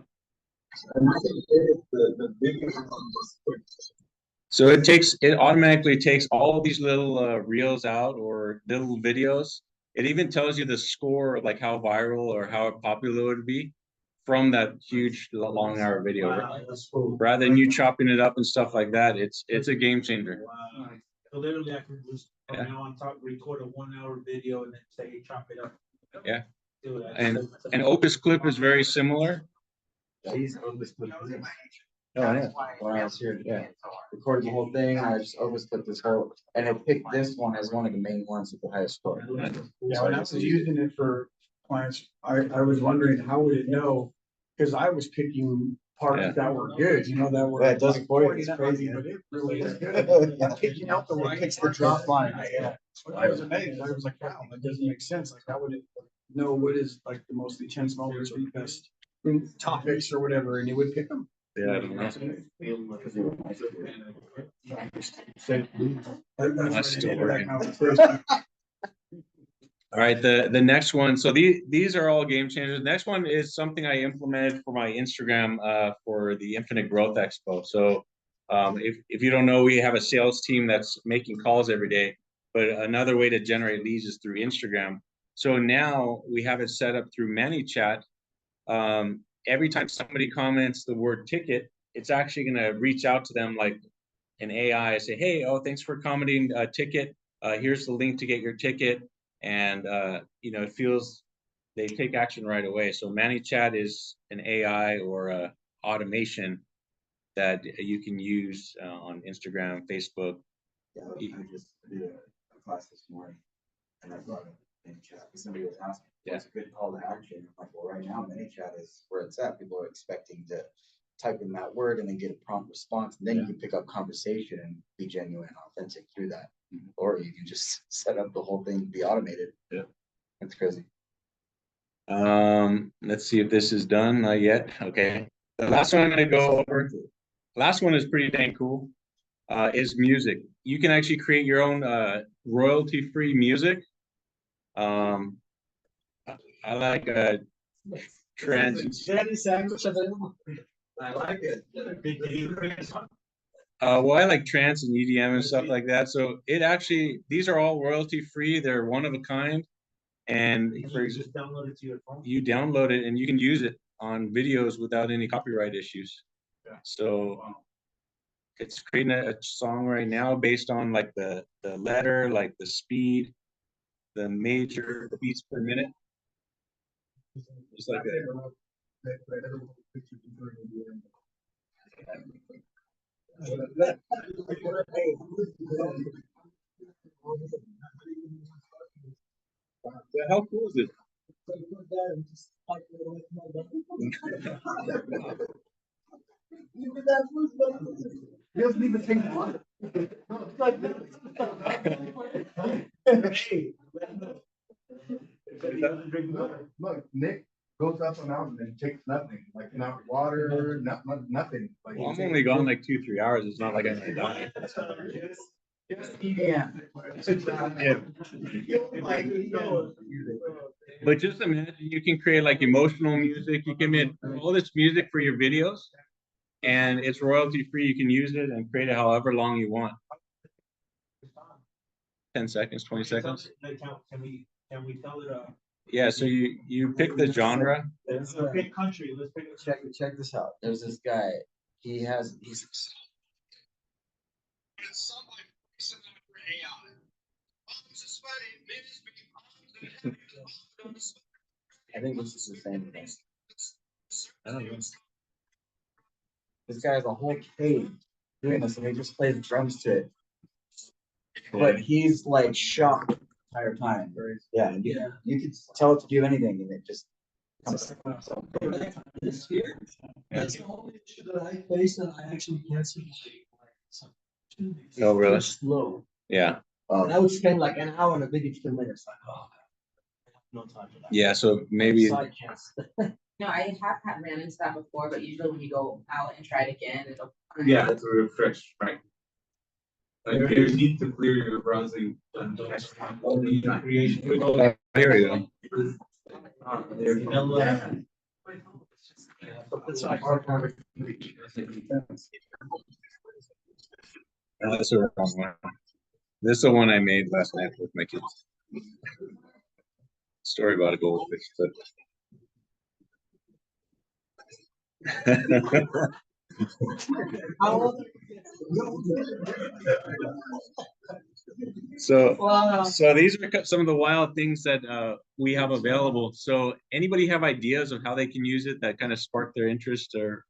you can edit the video on the script. So it automatically takes all these little reels out or little videos. It even tells you the score, like how viral or how popular it would be from that huge long hour video. Wow, that's cool. Rather than you chopping it up and stuff like that, it's a game changer. Wow. So literally I can just from now on record a 1 hour video and then say chop it up. Yeah. Do that. And Opus Clip is very similar. These Opus clip. Oh, yeah. When I was here, yeah, recorded the whole thing, I just Opus clipped this whole, and it picked this one as one of the main ones with the highest score. Yeah, when I was using it for clients, I was wondering, how would it know? Cause I was picking parts that were good, that were. Yeah, it does it for you, like, it's 40, crazy. But it really is good. Picking out the right. It picks the drop line. I was amazed. I was like, wow, that doesn't make sense. Like, how would it know what is like the most intense moments or the best topics or whatever, and it would pick them. Yeah, I don't know. That's still working. All right, the next one. So these are all game changers. The next one is something I implemented for my Instagram for the Infinite Growth Expo. So if you don't know, we have a sales team that's making calls every day, but another way to generate leads is through Instagram. So now we have it set up through ManyChat. Every time somebody comments the word ticket, it's actually going to reach out to them like an AI, say, hey, thanks for commenting a ticket. Here's the link to get your ticket. And, it feels they take action right away. So ManyChat is an AI or a automation that you can use on Instagram, Facebook. Yeah, I just did a class this morning, and I brought it in chat. Somebody was asking, what's a good call to action? I'm like, well, right now, ManyChat is where it's at. People are expecting to type in that word and then get a prompt response, and then you can pick up conversation and be genuine and authentic through that. Or you can just set up the whole thing to be automated. Yeah. That's crazy. Let's see if this is done. Not yet. Okay. The last one I'm going to go over. Last one is pretty dang cool. Is music. You can actually create your own royalty-free music. I like trans. I like it. Well, I like trance and EDM and stuff like that. So these are all royalty free. They're one of a kind. And for just download it to your phone. You download it and you can use it on videos without any copyright issues. Yeah. So it's creating a song right now based on like the letter, like the speed, the major beats per minute. Just like that. How cool is it? He doesn't even take water. Look, Nick goes up a mountain and takes nothing, like not water, nothing. Like Well, I'm only gone like 2-3 hours. It's not like I'm gonna die. Yeah. But just imagine you can create like emotional music. You can make all this music for your videos, and it's royalty free. You can use it and create it however long you want. 10 seconds, 20 seconds. Can we tell it, Yeah, so you pick the genre. let's pick country, let's pick. Check this out. There's this guy. He's I think this is the same thing. I don't know. This guy has a whole cave doing this, and he just plays drums to it. But he's like shocked the entire time. Yeah, and you could tell it to do anything, and it just comes. This here, that's the only issue that I face, and I actually can't see. Oh, really? It's slow. Yeah. And I would spend like an hour on a video for minutes, like, oh, I have no time for that. Yeah, so maybe. Side chats. No, I have ran into that before, but usually when you go out and try it again, it'll. Yeah, that's a refresh, right? Like you need to clear your browsing. Only creation. Here we go. That's a wrong one. This is the one I made last night with my kids. Story about a goldfish, but. So these are some of the wild things that we have available. So anybody have ideas of how they can use it that kind of spark their interest or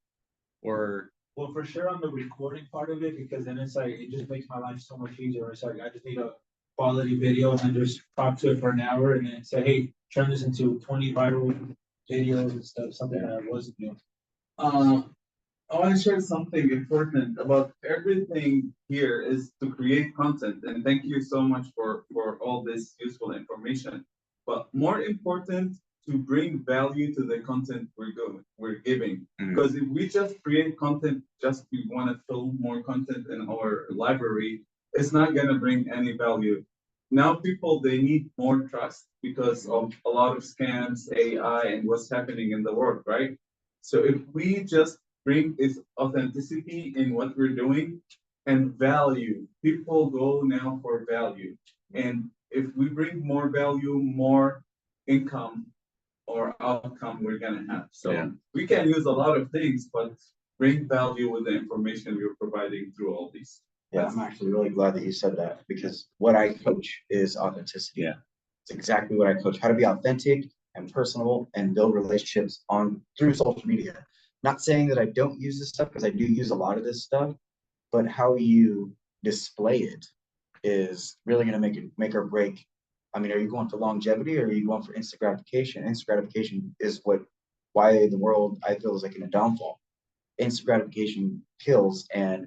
Well, for sure on the recording part of it, because then it's like, it just makes my life so much easier. It's like, I just need a quality video and then just talk to it for an hour and then say, hey, turn this into 20 viral videos and stuff, something that I wasn't doing. I want to share something important about everything here is to create content. And thank you so much for all this useful information. But more important, to bring value to the content we're giving. Because if we just create content, just we want to fill more content in our library, it's not going to bring any value. Now people, they need more trust because of a lot of scams, AI, and what's happening in the world, right? So if we just bring this authenticity in what we're doing and value, people go now for value. And if we bring more value, more income or outcome we're gonna have. So we can use a lot of things, but bring value with the information we're providing through all these. Yeah, I'm actually really glad that you said that because what I coach is authenticity. Yeah. It's exactly what I coach, how to be authentic and personable and build relationships through social media. Not saying that I don't use this stuff because I do use a lot of this stuff, but how you display it is really going to make or break. I mean, are you going for longevity or are you going for instant gratification? Instant gratification is why the world I feel is like in a downfall. Instant gratification kills, and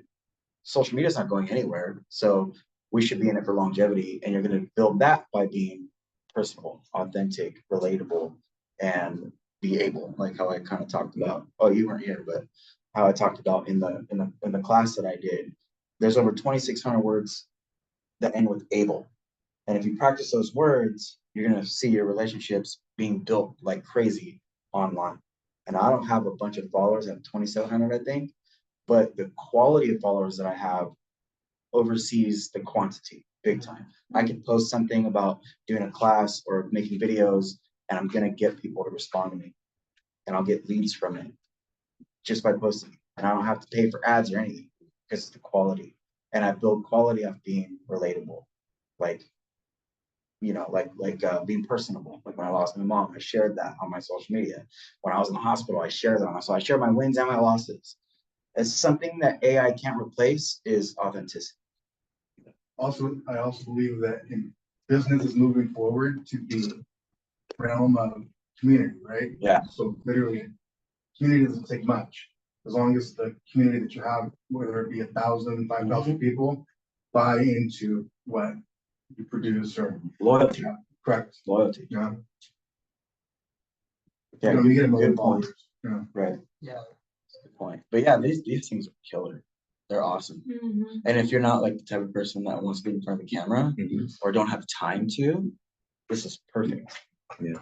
social media is not going anywhere. So we should be in it for longevity, and you're going to build that by being personal, authentic, relatable, and be able, like how I kind of talked about. Oh, you weren't here, but how I talked about in the class that I did. There's over 2,600 words that end with able, and if you practice those words, you're gonna see your relationships being built like crazy online. And I don't have a bunch of followers. I have 2,700, I think, but the quality of followers that I have oversees the quantity big time. I can post something about doing a class or making videos, and I'm gonna get people to respond to me, and I'll get leads from it just by posting. And I don't have to pay for ads or anything because it's the quality. And I build quality of being relatable, like being personable. Like when I lost my mom, I shared that on my social media. When I was in the hospital, I shared that so I share my wins and my losses. It's something that AI can't replace is authenticity. I also believe that in business is moving forward to the realm of community, right? Yeah. So literally, community doesn't take much. As long as the community that you have, whether it be 1,000, 5,000 people, buy into what you produce or. Loyalty, Yeah, correct. loyalty. Yeah. Yeah, You know, we get them all good the point. time. Yeah. Right, Yeah. good point. But yeah, these things are killer. They're awesome. Mhm. And if you're not like the type of person that wants to be in front of the camera or don't have time to, this is perfect.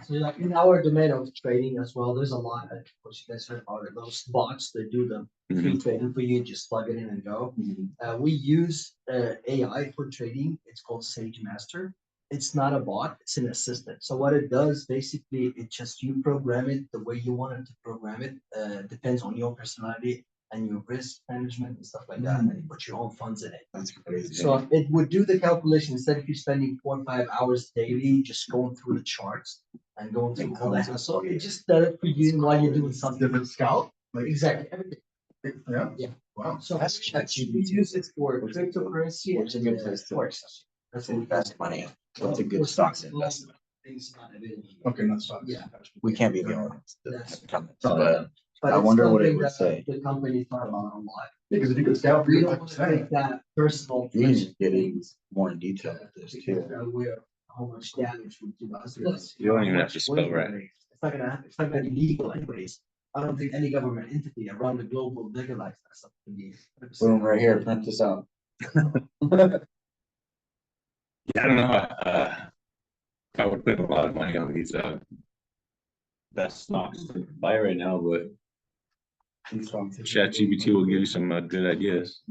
So like in our domain of trading as well, there's a lot, of course, you guys heard about it, those bots that do the free trading for you, just plug it in and go. We use AI for trading. It's called Sage Master. It's not a bot, it's an assistant. So what it does, basically, it just you program it the way you want it to program it. Depends on your personality and your risk management and stuff like that. And you put your own funds in it. That's crazy. So it would do the calculation instead of you spending 4 or 5 hours daily just going through the charts and going through all that hassle. It just does it for you while you're doing something. Different scout. Like, Exactly. Everything. yeah. Yeah. Wow. So That's we ChatGPT. use it for cryptocurrency. What's a good place to course. That's to what we invest money in? What's a good stock to invest in? Things not available. Okay, that's fine. Yeah. We can't be the only ones that That's- have comments, Oh, but But I it's wonder what it something would that say. The company thought about a lot. Because if you could scout for We your don't want to take that personal. you need to get in more in detail with this Because too. they're aware of how much damage we do us. Plus, You don't even how have to much spell poison right. they- it's not gonna be legal anyways. I don't think any government entity around the globe will legalize that stuff to be. Boom, right here, print this out. Yeah, I don't know. I would put a lot of money on these best stocks to buy right now, but ChatGPT will give you some good ideas.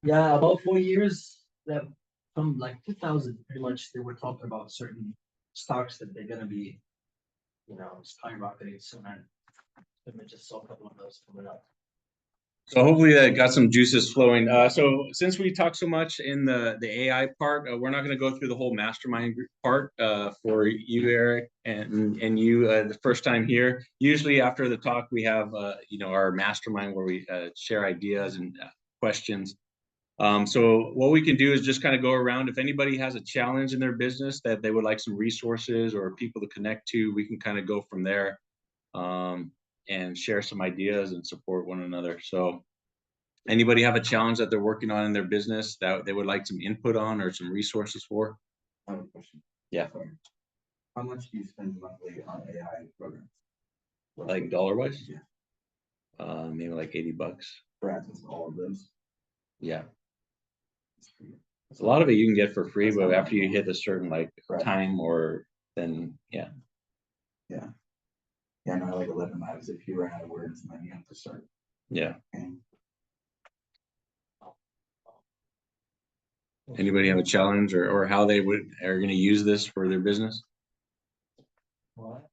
Yeah, about 4 years, that from like 2000, pretty much, they were talking about certain stocks that they're gonna be, skyrocketing soon. And I just saw a couple of those coming up. So hopefully that got some juices flowing. So since we talked so much in the AI part, we're not going to go through the whole mastermind group part for you, Eric, and you the first time here. Usually after the talk, we have our mastermind where we share ideas and questions. So what we can do is just kind of go around. If anybody has a challenge in their business that they would like some resources or people to connect to, we can kind of go from there. And share some ideas and support one another. So anybody have a challenge that they're working on in their business that they would like some input on or some resources for? I have a question. Yeah. How much do you spend monthly on AI programs? Like dollar wise? Yeah. Maybe like $80. For instance, all of those. Yeah. A lot of it you can get for free, but after you hit a certain Right. time or then Yeah, no, I like 11 lives. If you ran out of words, then you have to start. yeah. paying. Anybody have a challenge or how they are going to use this for their business? What?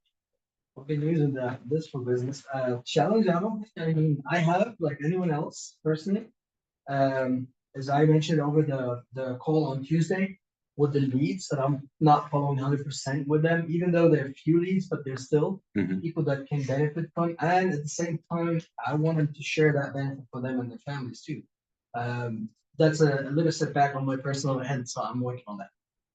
I've been using this for business. Challenge, I have, like anyone else personally. As I mentioned over the call on Tuesday, with the leads that I'm not following 100% with them, even though they're few leads, but they're still people that can benefit from. And at the same time, I wanted to share that benefit for them and their families too. That's a little setback on my personal end, so I'm working on that.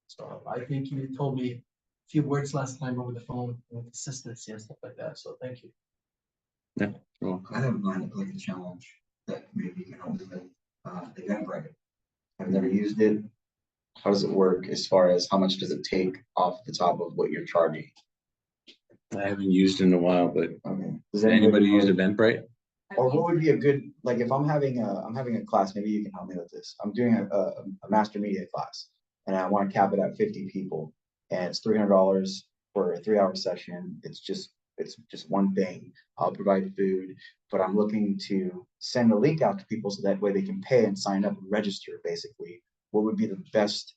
So I think you told me a few words last time over the phone with consistency and stuff like that. So thank you. Yeah. Cool. I have mine like a challenge that maybe you can help me with. Eventbrite. I've never used it. How does it work as far as how much does it take off the top of what you're charging? I haven't used it in a while, but Okay. does anybody use Eventbrite? Or what would be a good, like if I'm having a class, maybe you can help me with this. I'm doing a master media class and I want to cap it at 50 people and it's $300 for a 3-hour session. It's just one thing. I'll provide food, but I'm looking to send a link out to people so that way they can pay and sign up and register basically. What would be the best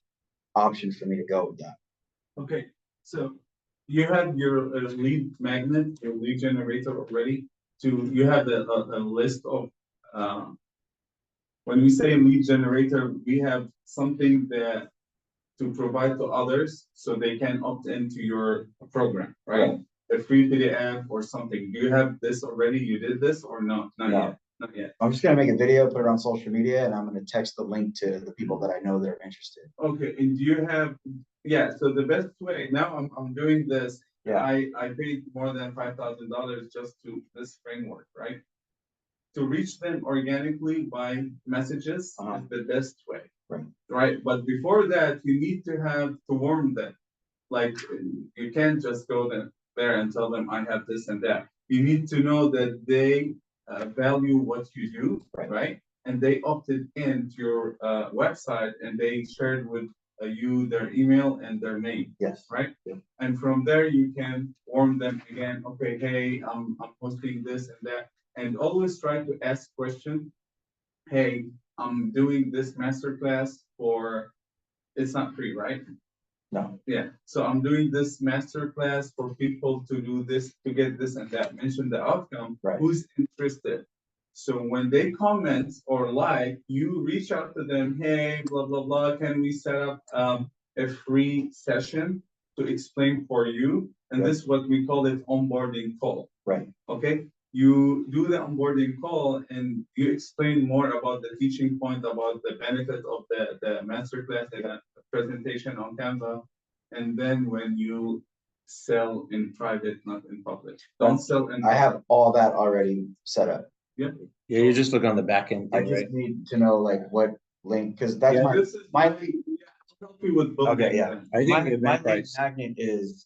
option for me to go with that? Okay, so you have your lead magnet, your lead generator already. You have a list of, when we say lead generator, we have something that to provide to others so they can opt into your program, right? A free PDF or something. Do you have this already? You did this or not? Not yet. Not yet. I'm just gonna make a video, put it on social media, and I'm gonna text the link to the people that I know that are interested. Okay, and do you have, yeah, so the best way, now I'm doing this. Yeah. I paid more than $5,000 just to this framework, right? To reach them organically by messages Uh-huh. is the best way. Right. Right, but before that, you need to have to warm them. Like, you can't just go there and tell them I have this and that. You need to know that they value what you do, right? And they opted into your website and they shared with you their email and their name. Yes. Right? Yeah. And from there you can warm them again. Okay, hey, I'm posting this and that, and always try to ask questions. Hey, I'm doing this masterclass for, it's not free, right? No. Yeah, so I'm doing this masterclass for people to do this, to get this and that, mention the outcome, Right. who's interested. So when they comment or like, you reach out to them, hey, blah, blah, blah, can we set up a free session to explain for you? And Right. this is what we call it onboarding call. Right. Okay, you do the onboarding call and you explain more about the teaching point, about the benefit of the masterclass, the presentation on Canva. And then when you sell in private, not in public, don't sell in. I have all that already set up. Yeah. Yeah, you just look on the back end I thing, just right? need to know like what link, because that's Yeah, my, this is my, I'll help you with both. okay, yeah. I think My the my event link price, magnet is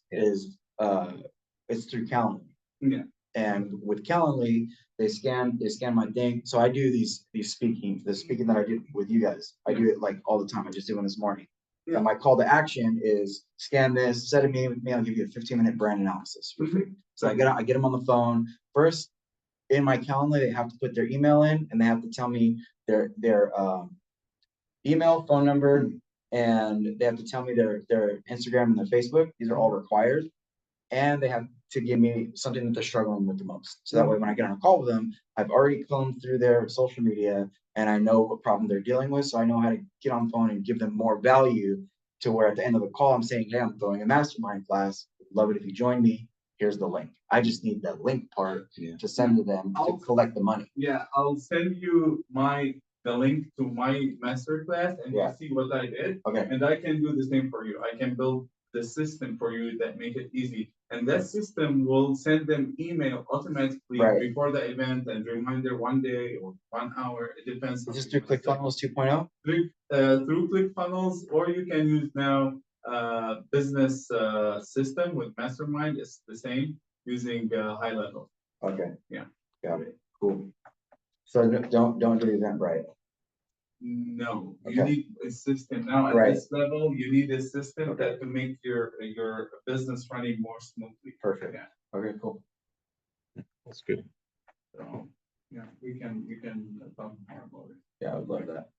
it's through Calendly. Yeah. And with Calendly, they scan my thing. So I do the speaking that I did with you guys. I do it like all the time. I just did one this morning. Yeah. And my call to action is scan this, set a meeting with me. I'll give you a 15-minute brand analysis for free. So I get them on the phone. First, in my Calendly, they have to put their email in and they have to tell me their email, phone number, and they have to tell me their Instagram and their Facebook. These are all required. And they have to give me something that they're struggling with the most. So that way, when I get on a call with them, I've already combed through their social media and I know what problem they're dealing with. So I know how to get on the phone and give them more value to where at the end of the call, I'm saying, hey, I'm throwing a mastermind class. Love it if you join me. Here's the link. I just need that link part to send to them to collect the money. Yeah, I'll send you the link to my masterclass and Yeah. you'll see what I did. Okay. And I can do the same for you. I can build the system for you that make it easy. And that system will send them email automatically before the event and reminder 1 day or 1 hour. It depends. Is this through ClickFunnels 2.0? Through ClickFunnels, or you can use now business system with Mastermind. It's the same using high level. Okay. Yeah. Got it. Cool. So don't do Eventbrite. No, you Okay. need a system now at Right. this level. You need a system that can make your business running more smoothly. Perfect. Yeah. Okay, cool. that's good. So yeah, we can talk more about it. Yeah, I would love that.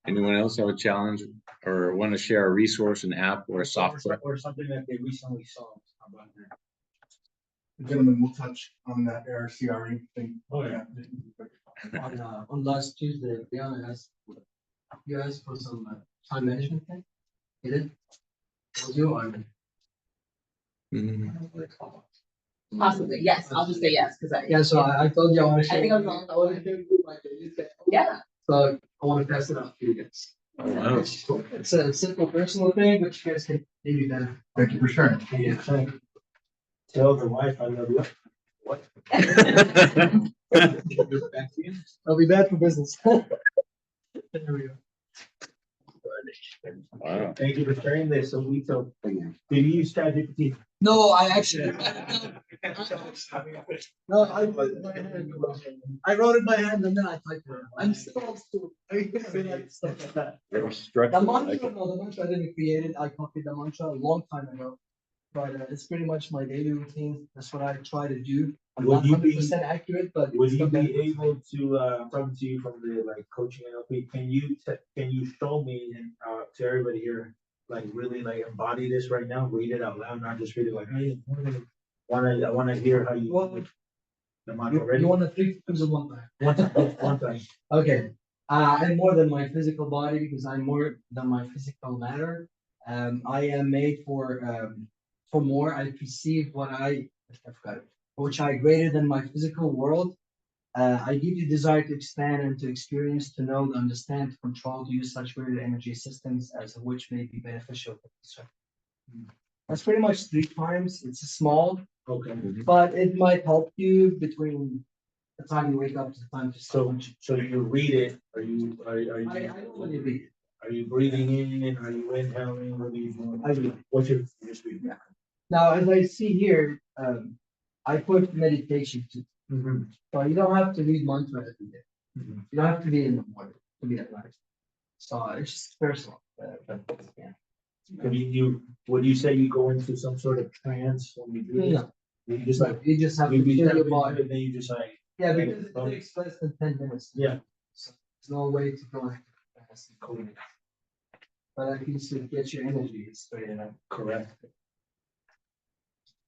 Anyone else have a challenge or want to share a resource, an app or a software? Or something that they recently saw. How about that? The gentleman will touch on that ARCRE thing. Oh, yeah. On last Tuesday, Brianna asked you guys for some time management thing. You did? Was you on? Possibly, yes, I'll just say yes, because I. Yeah, so I told you I want to share. I think I was on. I want to share with you my daily schedule. Yeah. So I want to pass it out to you guys. Oh, wow. It's a simple personal thing, but you guys can maybe then. Thank you for sharing. Yeah, thank you. Tell the wife I love you. What? I'll be bad for business. There we go. Wow. Thank you for sharing this. So we told, did you use ChatGPT? No, I actually. No, I wrote it by hand. I wrote it by hand and then I typed it. I'm still. Stuff like that. Very structured, The I like mantra, it. no, the mantra I didn't create it. I copied the mantra a long time ago. But it's pretty much my daily routine. That's what I try to do. I'm Would not you be- 100% accurate, but. Would you be able to, I'm talking to you from the like coaching NLP, can you show me and to everybody here, like really like embody this right now, read it out loud, not just read it like, hey, I wanna hear how you. Well, The mantra ready? You want to 3 things at one time? One time. Okay. I'm more than my physical body because I'm more than my physical matter. I am made for more. I perceive what I forgot it, which I greater than my physical world. I give you desire to expand and to experience, to know, to understand, to control, to use such weird energy systems as which may be beneficial for you. That's pretty much 3 times. It's small, Okay. but it might help you between the time you wake up to the time to sleep. So you read it, are you, I don't really read it. are you breathing in, are you inhaling, what are you doing? What's your, just read? Now, as I see here, I put meditation to, so you don't have to read mantra every day. Mhm. You don't have to be in the morning to be at life. So it's just personal. Yeah. Would you say you go into some sort of trance when you do this? No. You just like, You just have to you feel step your into body. it, then you just like. Yeah, because it takes less than 10 minutes. Yeah. So there's no way to go into fast and cold. But at least it gets your energy straight enough. Correct.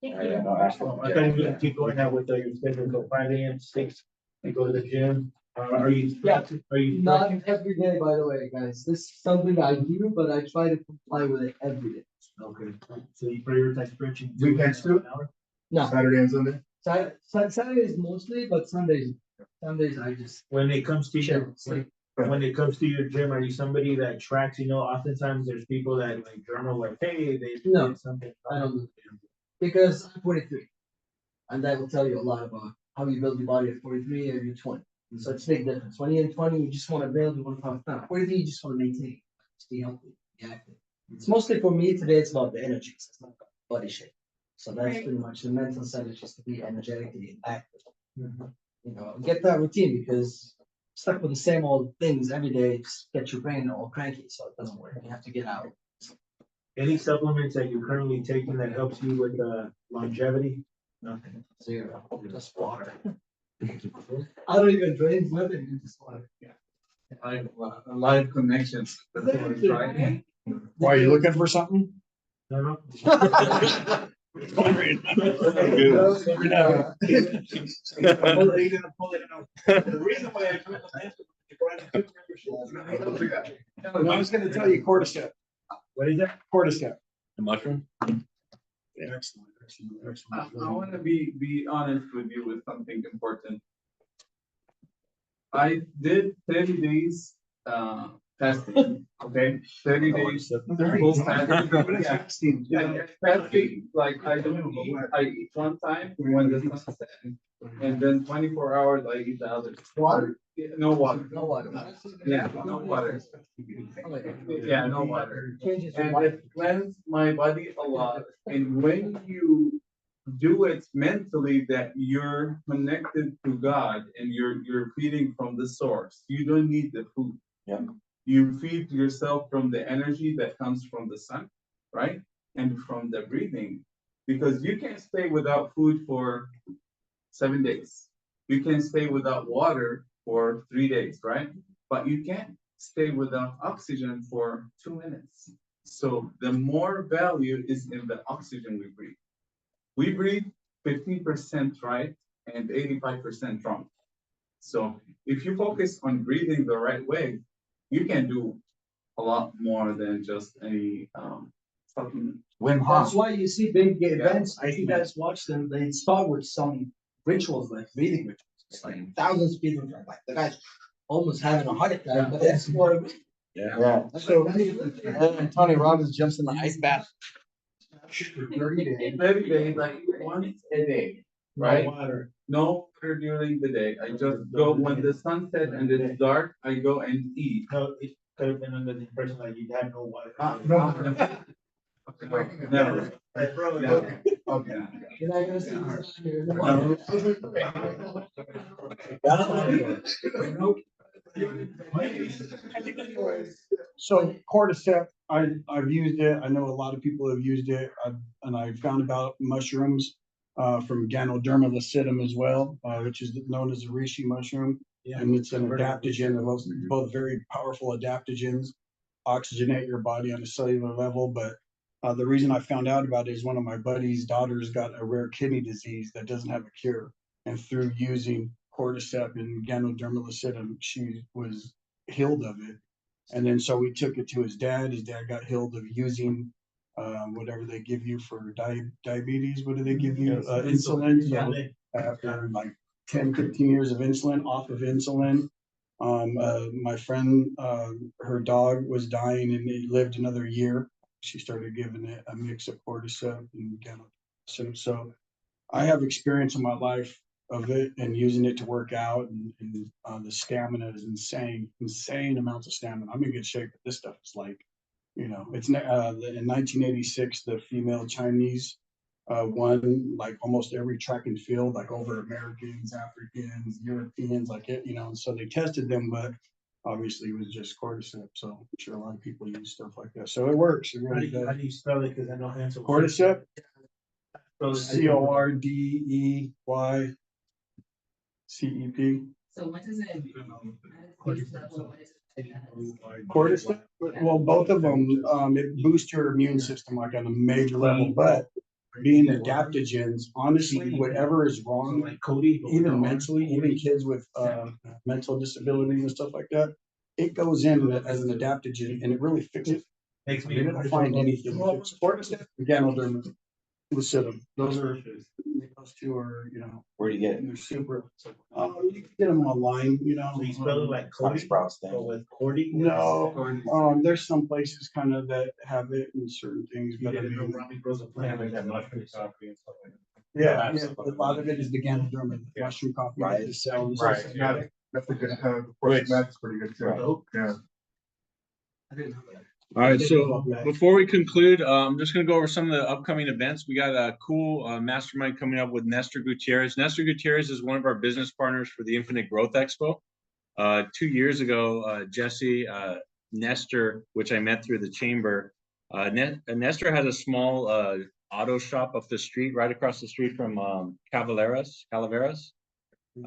Yeah, no, actually, I thought you were gonna keep going out with your schedule, go 5 a.m., 6, and go to the gym. Are you? Yeah. Are you? Not every day, by the way, guys. This is something I do, but I try to comply with it every day. Okay, so you prioritize stretching. Weekends too? No, Saturday and Sunday? Saturdays mostly, but Sundays I just When it comes to chill, your, sleep. when it comes to your gym, are you somebody that tracks, oftentimes there's people that like journal like, hey, they No. did something. I don't do it. Because I'm 43. And that will tell you a lot about how you build your body at 43 or you're 20. So it's a big difference. When you're 20, you just want to build, you want to power down. 43, you just want to maintain, just be healthy, be active. It's mostly for me today, it's about the energies, it's not about body shape. So that's Right. pretty much the mental side is just to be energetically active. Mhm. Get that routine because stuck with the same old things every day, just get your brain all cranky, so it doesn't work. You have to get out. Any supplements that you're currently taking that helps you with longevity? Nothing, zero, just water. I don't even drink nothing, just water. Live connections. That's what I'm trying. Why, are you looking for something? No. The reason why I put No, I was gonna tell you cordyceps. What is that? Cordyceps. The mushroom? Excellent, excellent, I excellent. want to be honest with you with something important. I did 30 days fasting, okay? 30 days full fasting. Yeah, fasting, like I don't eat, I eat one time when the sun sets, and then 24 hours I eat the others. Water? Yeah, no water. No water. Yeah, no water. Yeah, no water. Changes your And life. it cleansed my body a lot. And when you do it mentally that you're connected to God and you're feeding from the source, you don't need the food. Yeah. You feed yourself from the energy that comes from the sun, right? And from the breathing. Because you can't stay without food for 7 days. You can stay without water for 3 days, right? But you can't stay without oxygen for 2 minutes. So the more value is in the oxygen we breathe. We breathe 15% right and 85% wrong. So if you focus on breathing the right way, you can do a lot more than just any supplement. That's why you see big events, I think you guys watch them, they start with some rituals, like breathing rituals. It's like thousands of people, like the guy's almost having a heart attack, but that's for. Yeah. So, and Tony Robbins jumps in the ice bath. 30 days, like once a day, right? Water. No water during the day. I just go when the sun sets and it's dark, I go and eat. No, it could have been under the impression that you had no water. No. Never. Never. Okay. You're not gonna see So cordyceps, I've used it. I know a lot of people have used it. And I found about mushrooms from Ganoderma lucidum as well, which is known as a reishi mushroom. And it's an adaptogen, both very powerful adaptogens, oxygenate your body on a cellular level. But the reason I found out about it is one of my buddy's daughters got a rare kidney disease that doesn't have a cure. And through using cordyceps and Ganoderma lucidum, she was healed of it. And then so we took it to his dad. His dad got healed of using whatever they give you for diabetes. What do they give you? Insulin. So after like 10, 15 years of insulin, off of insulin. My friend, her dog was dying and it lived another year. She started giving it a mix of cordyceps and gamma. So I have experience in my life of it and using it to work out, and the stamina is insane amounts of stamina. I'm in good shape, but this stuff is like, you know, it's in 1986, the female Chinese won like almost every track and field, like over Americans, Africans, Europeans, like it, you know, and so they tested them, but obviously it was just cordyceps. So I'm sure a lot of people use stuff like that. So it works. It How really do does. you spell it? Because I know Hansel. Cordyceps, CORDEYCEP. So what does it? Cordyceps, well, both of them, it boosts your immune system like on a major level, but being adaptogens, honestly, whatever is wrong, even mentally, even kids with mental disabilities and stuff like that, it goes in as an adaptogen and it really fixes. Makes me. You didn't find anything. Cordyceps, Ganoderma, lucidum, those two are, you know, Where do you get it? they're super. You can get them online, you know. So you spell it like Not Cody, sprouts but thing. with Cordy? No, there's some places kind of that have it in certain things, You but I didn't know mean, Rami grows a Yeah, plant. like that mushroom coffee and stuff like that. yeah, a lot of it is the Ganoderma, mushroom coffee that Right. they sell. Right. Systematic, that's a good, the Which- that's pretty good too. Right. Yeah. I didn't know that. All right, so before we conclude, I'm just gonna go over some of the upcoming events. We got a cool mastermind coming up with Nestor Gutierrez. Nestor Gutierrez is one of our business partners for the Infinite Growth Expo. 2 years ago, Jesse, Nestor, which I met through the chamber, Nestor has a small auto shop up the street, right across the street from Calaveras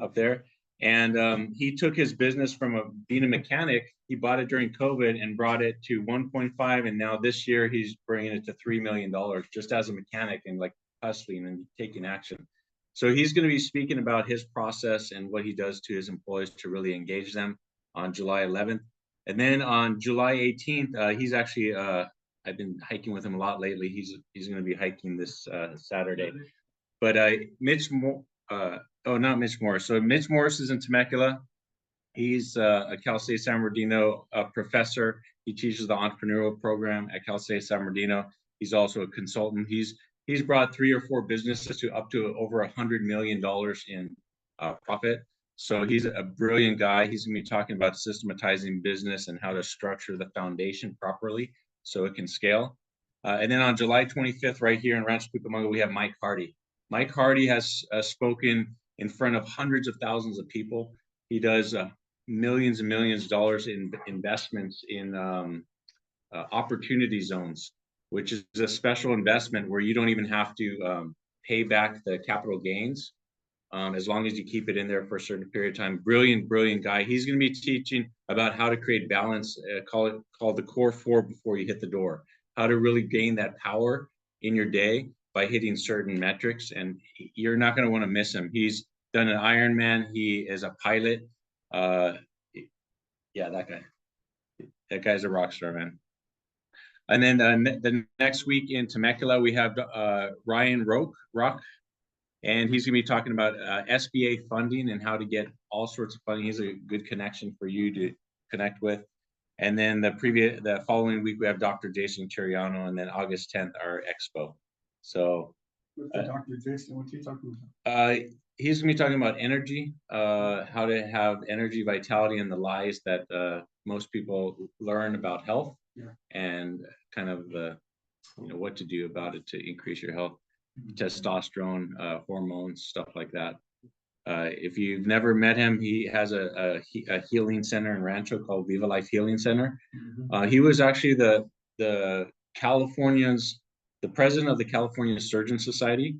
up there. And he took his business from being a mechanic. He bought it during COVID and brought it to 1.5. And now this year he's bringing it to $3 million just as a mechanic and like hustling and taking action. So he's going to be speaking about his process and what he does to his employees to really engage them on July 11th. And then on July 18th, he's actually, I've been hiking with him a lot lately. He's going to be hiking this Saturday. But not Mitch Morris. So Mitch Morris is in Temecula. He's a Cal State San Bernardino professor. He teaches the entrepreneurial program at Cal State San Bernardino. He's also a consultant. He's brought 3 or 4 businesses to up to over $100 million in profit. So he's a brilliant guy. He's going to be talking about systematizing business and how to structure the foundation properly so it can scale. And then on July 25th, right here in Rancho Cucamonga, we have Mike Hardy. Mike Hardy has spoken in front of hundreds of thousands of people. He does millions and millions of dollars in investments in opportunity zones, which is a special investment where you don't even have to pay back the capital gains as long as you keep it in there for a certain period of time. Brilliant, brilliant guy. He's going to be teaching about how to create balance, called the core 4 before you hit the door, how to really gain that power in your day by hitting certain metrics. And you're not going to want to miss him. He's done an Ironman. He is a pilot. Yeah, that guy's a rock star, man. And then the next week in Temecula, we have Ryan Rock, and he's going to be talking about SBA funding and how to get all sorts of funding. He's a good connection for you to connect with. And then the following week, we have Dr. Jason Chiriano, and then August 10th, our expo. So Dr. Jason, what's he talking about? He's going to be talking about energy, how to have energy, vitality, and the lies that most people learn about health, and kind of what to do about it to increase your health, testosterone, hormones, stuff like that. If you've never met him, he has a healing center in Rancho called Viva Life Healing Center. He was actually the president of the California Surgeon Society,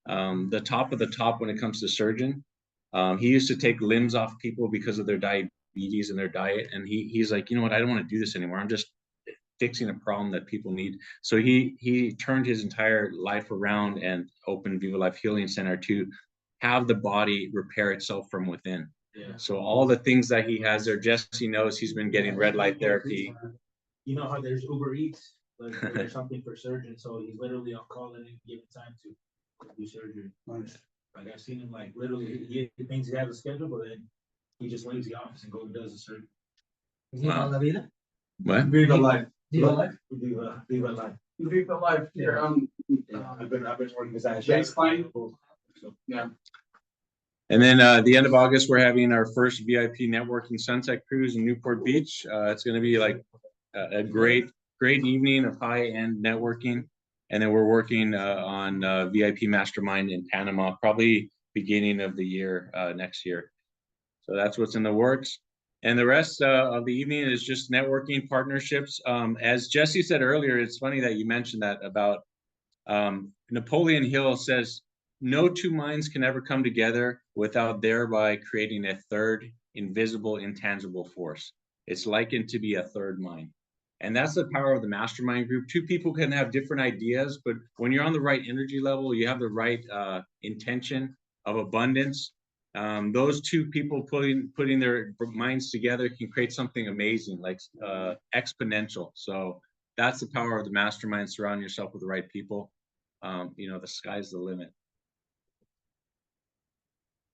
the top of the top when it comes to surgeon. He used to take limbs off people because of their diabetes and their diet. And he's like, you know what, I don't want to do this anymore. I'm just fixing a problem that people need. So he turned his entire life around and opened Viva Life Healing Center to have the body repair itself from within. Yeah. So all the things that he has there, Jesse knows he's been getting red light therapy. You know how there's Uber Eats, like there's something for surgeons. So he's literally on call at any given time to do surgery. Nice. Like I've seen him like literally, he thinks he has a schedule, but then he just leaves the office and goes and does a certain. Wow. La vida? What? Viva life. Viva life? Viva life. Viva life here. I've been working this out. Baseline. Yeah. And then the end of August, we're having our first VIP networking sunset cruise in Newport Beach. It's going to be like a great evening of high-end networking. And then we're working on VIP Mastermind in Panama, probably beginning of the year next year. So that's what's in the works. And the rest of the evening is just networking partnerships. As Jesse said earlier, it's funny that you mentioned that about Napoleon Hill says, no two minds can ever come together without thereby creating a third invisible, intangible force. It's likened to be a third mind. And that's the power of the mastermind group. Two people can have different ideas, but when you're on the right energy level, you have the right intention of abundance. Those two people putting their minds together can create something amazing, like exponential. So that's the power of the mastermind. Surround yourself with the right people. The sky's the limit.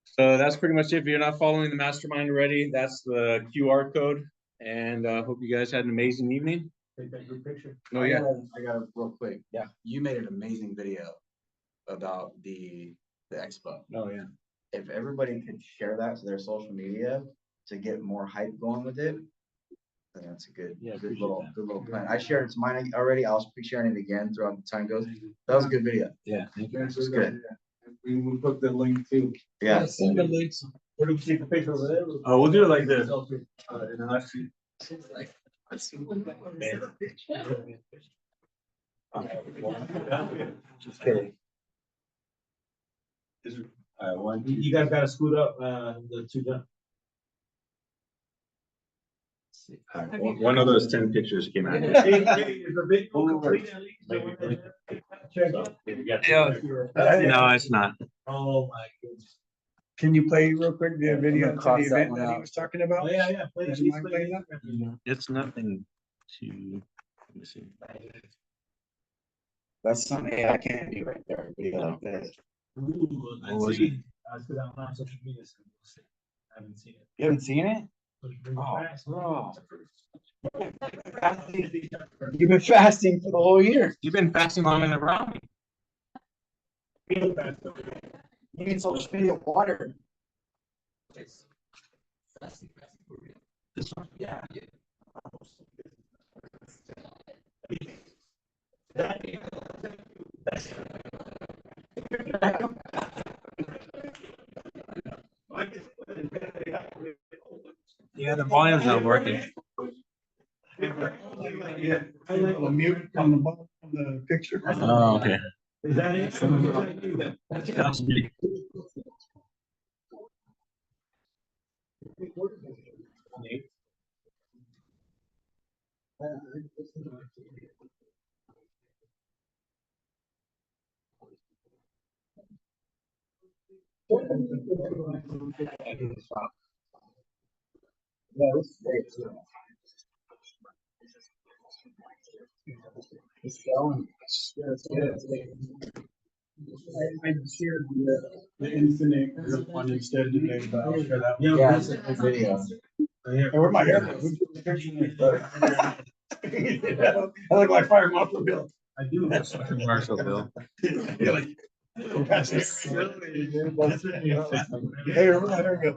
So that's pretty much it. If you're not following the mastermind already, that's the QR code. And hope you guys had an amazing evening. Take that good picture. Oh yeah. I got it real quick. Yeah. You made an amazing video about the expo. Oh yeah. If everybody could share that to their social media to get more hype going with it, then that's a good little plan. I shared it to mine already. I'll be sharing it again throughout the time goes. That was a good video. Yeah. Thank you. It was good. We will put the link too. Yeah. Send the links. Where do we take the picture over there? Oh, we'll do it like this. Just kidding. You guys gotta scoot up the two done. One of those 10 pictures came out. Is the video complete at least? No, it's not. Oh my goodness. Can you play real quick the video to the cross that event one that he out. was talking about? Oh, yeah. Play Would that, you please mind play playing that. It's nothing to. Let me see. That's something I can't do right there. Video like this. Ooh, What was it? I was on my social media, so we'll see. I haven't seen it. You haven't seen it? Oh, Bro. You've been fasting for the whole year. You've been fasting long enough around me. You need social media water. This one? Yeah. Yeah, the volume's not working. Yeah. I like the mute on the bottom of the picture. Oh, okay. is that it? That's me. I shared the infinite one instead today, but I'll share that one. Yeah, it's a good video. Hey, where'd my hair go? Who took the picture? I look like Fire Marshal Bill. I do. Marshall Bill. You're like, hey, where'd my hair go?